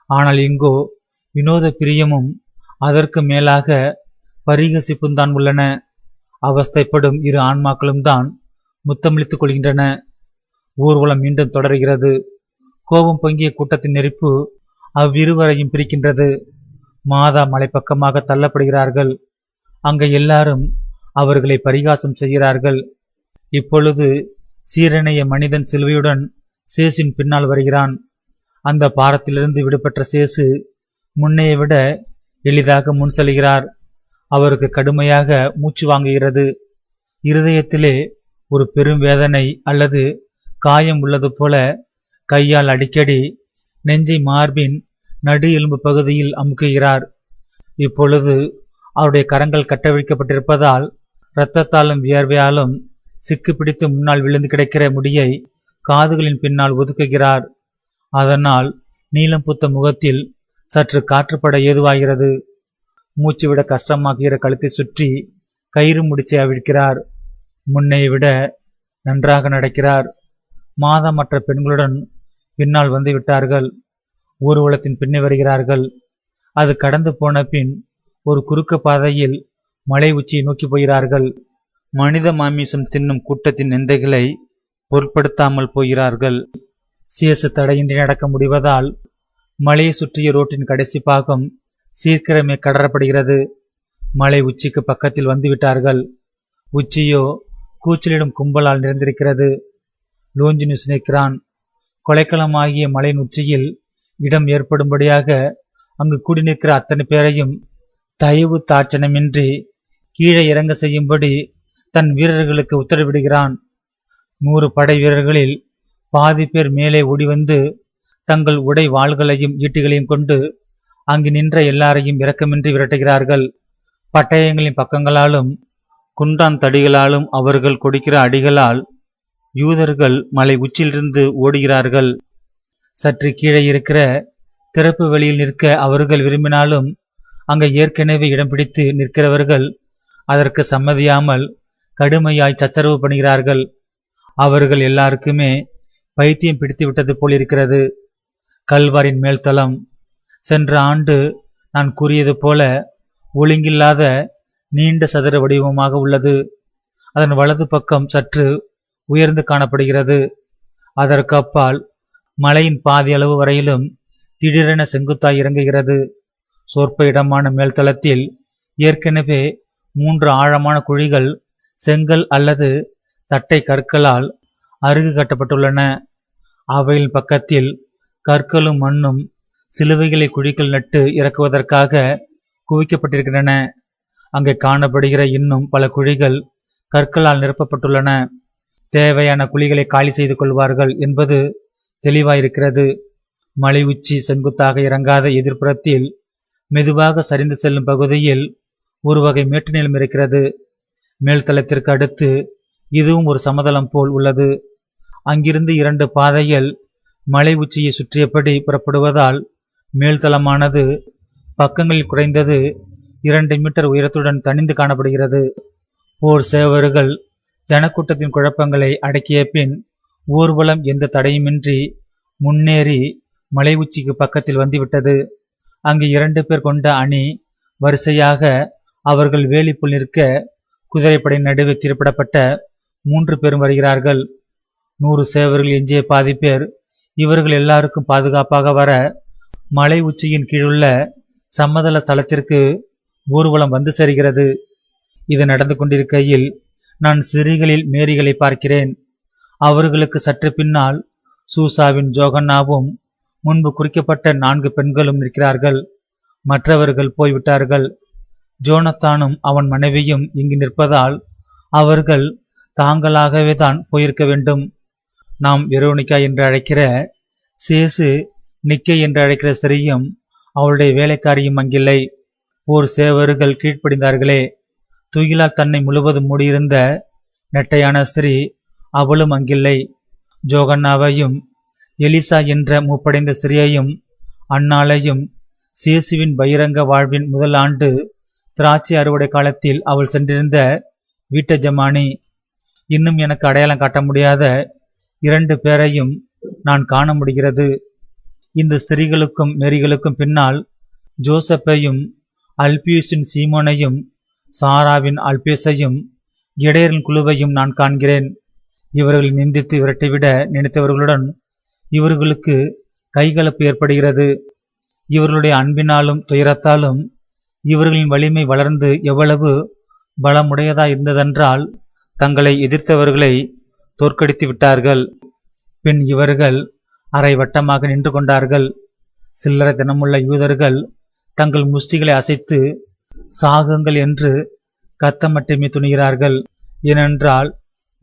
ஆனால் இங்கோ வினோத பிரியமும் அதற்கு மேலாக பரிகசிப்பும் தான் உள்ளன. அவஸ்தைப்படும் இரு ஆன்மாக்களும் தான் முத்தமிழித்துக் கொள்கின்றன. ஊர்வலம் மீண்டும் தொடர்கிறது. கோபம் பொங்கிய கூட்டத்தின் நெருப்பு அவ்விருவரையும் பிரிக்கின்றது. மாதா மலைப்பக்கமாக தள்ளப்படுகிறார்கள். அங்க எல்லாரும் அவர்களை பரிகாசம் செய்கிறார்கள். இப்பொழுது சீரனைய மனிதன் சிலுவையுடன் சேசின் பின்னால் வருகிறான். அந்த பாரத்திலிருந்து விடுபட்ட சேசு முன்னைய விட எளிதாக முன் செல்கிறார். அவருக்கு கடுமையாக மூச்சு வாங்குகிறது. இருதயத்திலே ஒரு பெரும் வேதனை அல்லது காயம் உள்ளது போல கையால் அடிக்கடி நெஞ்சை மார்பின் நடு எலும்பு பகுதியில் அமுக்குகிறார். இப்பொழுது அவருடைய கரங்கள் கட்டவிழ்க்கப்பட்டிருப்பதால் இரத்தத்தாலும் வியர்வையாலும் சிக்கு பிடித்து முன்னால் விழுந்து கிடக்கிற முடியை காதுகளின் பின்னால் ஒதுக்குகிறார். அதனால் நீலம் பூத்த முகத்தில் சற்று காற்றுப்பட ஏதுவாகிறது. மூச்சுவிட கஷ்டமாகிற கழுத்தை சுற்றி கயிறு முடிச்சை அவிழ்க்கிறார். முன்னை விட நன்றாக நடக்கிறார். மாதா மற்ற பெண்களுடன் பின்னால் வந்து விட்டார்கள். ஊர்வலத்தின் பின்னே வருகிறார்கள். அது கடந்து போன பின் ஒரு குறுக்க பாதையில் மலை உச்சியை நோக்கி போகிறார்கள். மனித மாமிசம் தின்னும் கூட்டத்தின் நிந்தைகளை பொருட்படுத்தாமல் போகிறார்கள். சேசு தடையின்றி நடக்க முடிவதால் மலையை சுற்றிய ரோட்டின் கடைசி பாகம் சீக்கிரமே கடறப்படுகிறது. மலை உச்சிக்கு பக்கத்தில் வந்துவிட்டார்கள். உச்சியோ கூச்சலிடும் கும்பலால் நிறைந்திருக்கிறது. லோஞ்சினுஸ் நிற்கிறான். கொலைக்களமாகிய மலையின் உச்சியில் இடம் ஏற்படும்படியாக அங்கு கூடி நிற்கிற அத்தனை பேரையும் தயவு தாட்சணமின்றி கீழே இறங்க செய்யும்படி தன் வீரர்களுக்கு உத்தரவிடுகிறான். 100 படை வீரர்களில் பாதி பேர் மேலே ஓடிவந்து தங்கள் உடை வாள்களையும் ஈட்டிகளையும் கொண்டு அங்கு நின்ற எல்லாரையும் இரக்கமின்றி விரட்டுகிறார்கள். பட்டயங்களின் பக்கங்களாலும் குண்டான் தடிகளாலும் அவர்கள் கொடுக்கிற அடிகளால் யூதர்கள் மலை உச்சியிலிருந்து ஓடுகிறார்கள். சற்று கீழே இருக்கிற திறப்பு வெளியில் நிற்க அவர்கள் விரும்பினாலும் அங்கு ஏற்கனவே இடம் பிடித்து நிற்கிறவர்கள் அதற்கு சம்மதியாமல் கடுமையாய் சச்சரவு பண்ணுகிறார்கள். அவர்கள் எல்லாருக்குமே பைத்தியம் பிடித்து விட்டது போல் இருக்கிறது. கல்வாரின் மேல்தளம் சென்ற ஆண்டு நான் கூறியது போல ஒழுங்கில்லாத நீண்ட சதுர வடிவமாக உள்ளது. அதன் வலது பக்கம் சற்று உயர்ந்து காணப்படுகிறது. அதற்கு அப்பால் மலையின் பாதி அளவு வரையிலும் திடீரென செங்குத்தாய் இறங்குகிறது. சொற்ப இடமான மேல்தளத்தில் ஏற்கனவே 3 ஆழமான குழிகள் செங்கல் அல்லது தட்டை கற்களால் அருகு கட்டப்பட்டுள்ளன. அவையின் பக்கத்தில் கற்களும் மண்ணும் சிலுவைகளை குழிகள் நட்டு இறக்குவதற்காக குவிக்கப்பட்டிருக்கின்றன. அங்கே காணப்படுகிற இன்னும் பல குழிகள் கற்களால் நிரப்பப்பட்டுள்ளன. தேவையான குழிகளை காலி செய்து கொள்வார்கள் என்பது தெளிவாயிருக்கிறது. மலை உச்சி செங்குத்தாக இறங்காத எதிர்ப்புறத்தில் மெதுவாக சரிந்து செல்லும் பகுதியில் ஒரு வகை மேட்டு நிலம் இருக்கிறது. மேல்தளத்திற்கு அடுத்து இதுவும் ஒரு சமதளம் போல் உள்ளது. அங்கிருந்து 2 பாதைகள் மலை உச்சியை சுற்றியபடி புறப்படுவதால் மேல்தளமானது பக்கங்களில் குறைந்தது 2 மீட்டர் உயரத்துடன் தனிந்து காணப்படுகிறது. போர் சேவர்கள் ஜனக்கூட்டத்தின் குழப்பங்களை அடக்கிய பின் ஊர்வலம் எந்த தடையுமின்றி முன்னேறி மலை உச்சிக்கு பக்கத்தில் வந்துவிட்டது. அங்கு 2 பேர் கொண்ட அணி வரிசையாக அவர்கள் வேலிப்புல் நிற்க குதிரைப்படை நடுவே தீர்ப்பிடப்பட்ட 3 பேரும் வருகிறார்கள். 100 சேவர்கள் எஞ்சிய பாதி பேர் இவர்கள் எல்லாருக்கும் பாதுகாப்பாக வர மலை உச்சியின் கீழுள்ள சமதள தளத்திற்கு ஊர்வலம் வந்து சேர்கிறது. இது நடந்து கொண்டிருக்கையில் நான் சிறிகளில் மேரிகளை பார்க்கிறேன். அவர்களுக்கு சற்று பின்னால் சூசாவின் ஜோகன்னாவும் முன்பு குறிக்கப்பட்ட 4 பெண்களும் நிற்கிறார்கள். மற்றவர்கள் போய்விட்டார்கள். ஜோனத்தானும் அவன் மனைவியும் இங்கு நிற்பதால் அவர்கள் தாங்களாகவே தான் போயிருக்க வேண்டும். நாம் வெரோனிகா என்று அழைக்கிற சேசு, நிக்கை என்று அழைக்கிற ஸ்திரீயும் அவளுடைய வேலைக்காரியும் அங்கில்லை. போர் சேவர்கள் கீழ்ப்படிந்தார்களே. துயிலால் தன்னை முழுவதும் மூடியிருந்த நெட்டையான ஸ்திரீ அவளும் அங்கில்லை. ஜோகன்னாவையும் எலிசா என்ற மூப்படைந்த ஸ்திரீயையும் அன்னாளையும் சேசுவின் பகிரங்க வாழ்வின் முதல் ஆண்டு திராட்சை அறுவடை காலத்தில் அவள் சென்றிருந்த வீட்டஜமானி. இன்னும் எனக்கு அடையாளம் காட்ட முடியாத 2 பேரையும் நான் காண முடிகிறது. இந்த ஸ்திரீகளுக்கும் மேரிகளுக்கும் பின்னால் ஜோசப்பையும் அல்பியூசின் சீமோனையும் சாராவின் அல்பேசையும் இடையரின் குழுவையும் நான் காண்கிறேன். இவர்களை நிந்தித்து விரட்டிவிட நினைத்தவர்களுடன் இவர்களுக்கு கைகலப்பு ஏற்படுகிறது. இவர்களுடைய அன்பினாலும் துயரத்தாலும் இவர்களின் வலிமை வளர்ந்து எவ்வளவு பலமுடையதா இருந்ததென்றால் தங்களை எதிர்த்தவர்களை தோற்கடித்து விட்டார்கள். பின் இவர்கள் அரை வட்டமாக நின்று கொண்டார்கள். சில்லறை தினமுள்ள யூதர்கள் தங்கள் முஷ்டிகளை அசைத்து சாகுங்கள் என்று கத்த மட்டுமே துணிகிறார்கள். ஏனென்றால்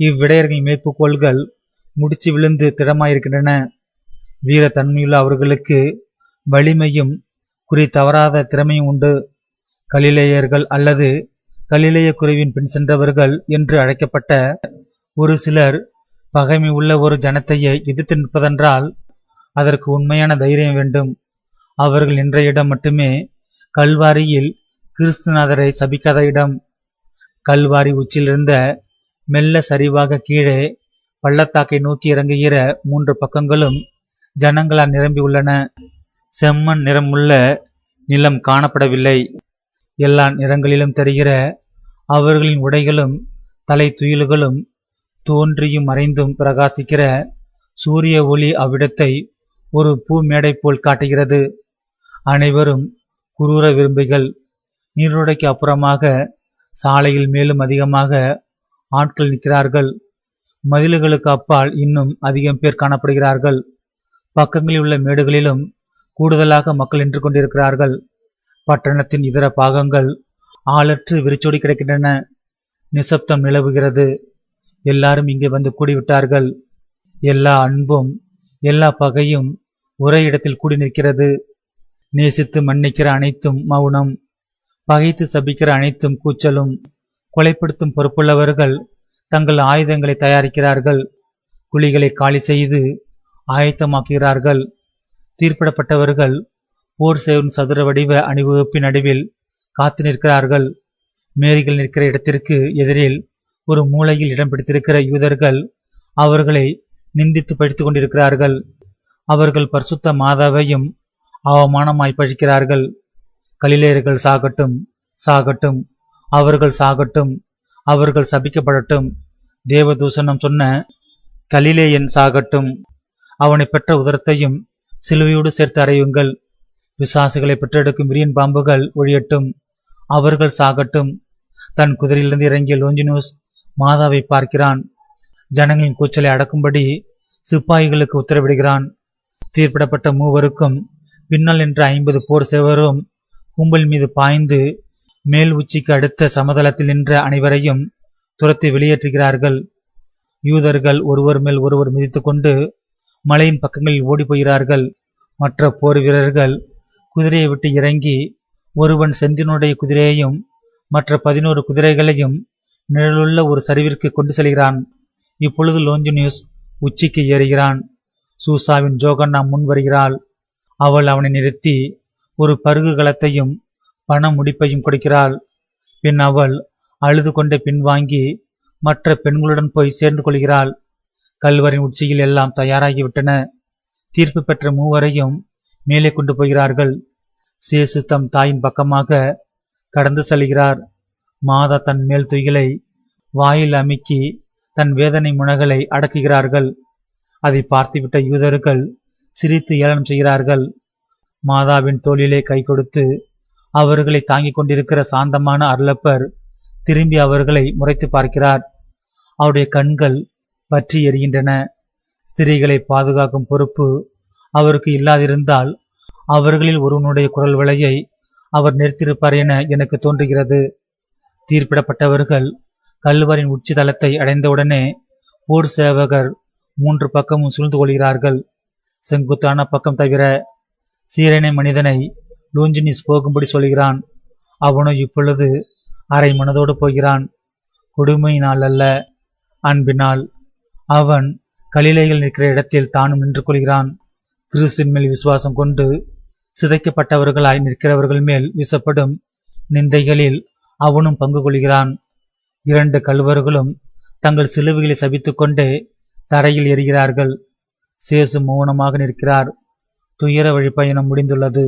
இவ்விடையர்களின் மேய்ப்புக்கோள்கள் முடிச்சு விழுந்து திடமாயிருக்கின்றன. வீர தன்மையுள்ள அவர்களுக்கு வலிமையும் குறி தவறாத திறமையும் உண்டு. கலிலேயர்கள் அல்லது கலிலேய குருவின் பின் சென்றவர்கள் என்று அழைக்கப்பட்ட ஒரு சிலர் பகைமை உள்ள ஒரு ஜனத்தையே எதிர்த்து நிற்பதென்றால் அதற்கு உண்மையான தைரியம் வேண்டும். அவர்கள் நின்ற இடம் மட்டுமே கல்வாரியில் கிறிஸ்துநாதரை சபிக்காத இடம். கல்வாரி உச்சியிலிருந்த மெல்ல சரிவாக கீழே பள்ளத்தாக்கை நோக்கி இறங்குகிற 3 பக்கங்களும் ஜனங்களால் நிரம்பி உள்ளன. செம்மண் நிறமுள்ள நிலம் காணப்படவில்லை. எல்லா நிறங்களிலும் தெரிகிற அவர்களின் உடைகளும் தலை துயில்களும் தோன்றியும் மறைந்தும் பிரகாசிக்கிற சூரிய ஒளி அவ்விடத்தை ஒரு பூ மேடை போல் காட்டுகிறது. அனைவரும் குரூர விரும்பிகள். நீரோடைக்கு அப்புறமாக சாலையில் மேலும் அதிகமாக ஆட்கள் நிற்கிறார்கள். மதில்களுக்கு அப்பால் இன்னும் அதிகம் பேர் காணப்படுகிறார்கள். பக்கங்களில் உள்ள மேடுகளிலும் கூடுதலாக மக்கள் நின்று கொண்டிருக்கிறார்கள். பட்டணத்தின் இதர பாகங்கள் ஆளற்று விரிச்சோடி கிடக்கின்றன. நிசப்தம் நிலவுகிறது. எல்லாரும் இங்கே வந்து கூடிவிட்டார்கள். எல்லா அன்பும் எல்லா பகையும் ஒரே இடத்தில் கூடி நிற்கிறது. நேசித்து மன்னிக்கிற அனைத்தும் மௌனம், பகைத்து சபிக்கிற அனைத்தும் கூச்சலும். கொலைப்படுத்தும் பொறுப்புள்ளவர்கள் தங்கள் ஆயுதங்களை தயாரிக்கிறார்கள். குழிகளை காலி செய்து ஆயத்தமாக்குகிறார்கள். தீர்ப்பிடப்பட்டவர்கள் போர் செய்யும் சதுர வடிவ அணிவகுப்பின் நடுவில் காத்து நிற்கிறார்கள். மேரிகள் நிற்கிற இடத்திற்கு எதிரில் ஒரு மூலையில் இடம் பிடித்திருக்கிற யூதர்கள் அவர்களை நிந்தித்து பழித்துக் கொண்டிருக்கிறார்கள். அவர்கள் பரிசுத்த மாதாவையும் அவமானமாய் பழிக்கிறார்கள். கலிலேயர்கள் சாகட்டும், சாகட்டும், அவர்கள் சாகட்டும், அவர்கள் சபிக்கப்படட்டும். தேவதூஷணம் சொன்ன கலிலேயன் சாகட்டும். அவனை பெற்ற உதரத்தையும் சிலுவையோடு சேர்த்து அறையுங்கள். பிசாசுகளை பெற்றெடுக்கும் விரியன் பாம்புகள் ஒழியட்டும். அவர்கள் சாகட்டும். தன் குதிரையிலிருந்து இறங்கிய லோஞ்சினூஸ் மாதாவை பார்க்கிறான். ஜனங்களின் கூச்சலை அடக்கும்படி சிப்பாய்களுக்கு உத்தரவிடுகிறான். தீர்ப்பிடப்பட்ட 3 பின்னால் நின்ற 50 போர் சேவரும் கும்பல் மீது பாய்ந்து மேல் உச்சிக்கு அடுத்த சமதளத்தில் நின்ற அனைவரையும் துரத்தி வெளியேற்றுகிறார்கள். யூதர்கள் ஒருவர் மேல் ஒருவர் மிதித்துக் கொண்டு மலையின் பக்கங்களில் ஓடி போகிறார்கள். மற்ற போர் வீரர்கள் குதிரையை விட்டு இறங்கி ஒருவன் செந்தினுடைய குதிரையையும் மற்ற 11 குதிரைகளையும் நிழலுள்ள ஒரு சரிவிற்கு கொண்டு செல்கிறான். இப்பொழுது லோஞ்சினியூஸ் உச்சிக்கு ஏறுகிறான். சூசாவின் ஜோகன்னா முன் வருகிறாள். அவள் அவனை நிறுத்தி ஒரு பருகு கலத்தையும் பண முடிப்பையும் கொடுக்கிறாள். பின் அவள் அழுது கொண்டே பின்வாங்கி மற்ற பெண்களுடன் போய் சேர்ந்து கொள்கிறாள். கல்வரின் உச்சியில் எல்லாம் தயாராகிவிட்டன. தீர்ப்பு பெற்ற 3 மேலே கொண்டு போகிறார்கள். சேசு தம் தாயின் பக்கமாக கடந்து செல்கிறார். மாதா தன் மேல் துயிலை வாயில் அமுக்கி தன் வேதனை முனகளை அடக்குகிறார்கள். அதை பார்த்துவிட்ட யூதர்கள் சிரித்து ஏளனம் செய்கிறார்கள். மாதாவின் தோளிலே கை கொடுத்து அவர்களை தாங்கிக் கொண்டிருக்கிற சாந்தமான அருளப்பர் திரும்பி அவர்களை முறைத்து பார்க்கிறார். அவருடைய கண்கள் பற்றி எரிகின்றன. ஸ்திரீகளை பாதுகாக்கும் பொறுப்பு அவருக்கு இல்லாதிருந்தால் அவர்களில் ஒருவனுடைய குரல் விலையை அவர் நிறுத்தியிருப்பார் என எனக்கு தோன்றுகிறது. தீர்ப்பிடப்பட்டவர்கள் கல்வரின் உச்சி தளத்தை அடைந்தவுடனே போர் சேவகர் 3 பக்கமும் சூழ்ந்து கொள்கிறார்கள். செங்குத்தான பக்கம் தவிர சீரனை மனிதனை லோஞ்சினிஸ் போகும்படி சொல்கிறான். அவனோ இப்பொழுது அரை மனதோடு போகிறான். கொடுமையினால் அல்ல, அன்பினால். அவன் கலிலேயில் நிற்கிற இடத்தில் தானும் நின்று கொள்கிறான். கிறிஸ்துவின் மேல் விசுவாசம் கொண்டு சிதைக்கப்பட்டவர்களாய் நிற்கிறவர்கள் மேல் வீசப்படும் நிந்தைகளில் அவனும் பங்கு கொள்கிறான். 2 கள்வர்களும் தங்கள் சிலுவைகளை சபித்துக்கொண்டே தரையில் எறிகிறார்கள். சேசு மௌனமாக நிற்கிறார். துயர வழிப்பயணம் முடிந்துள்ளது.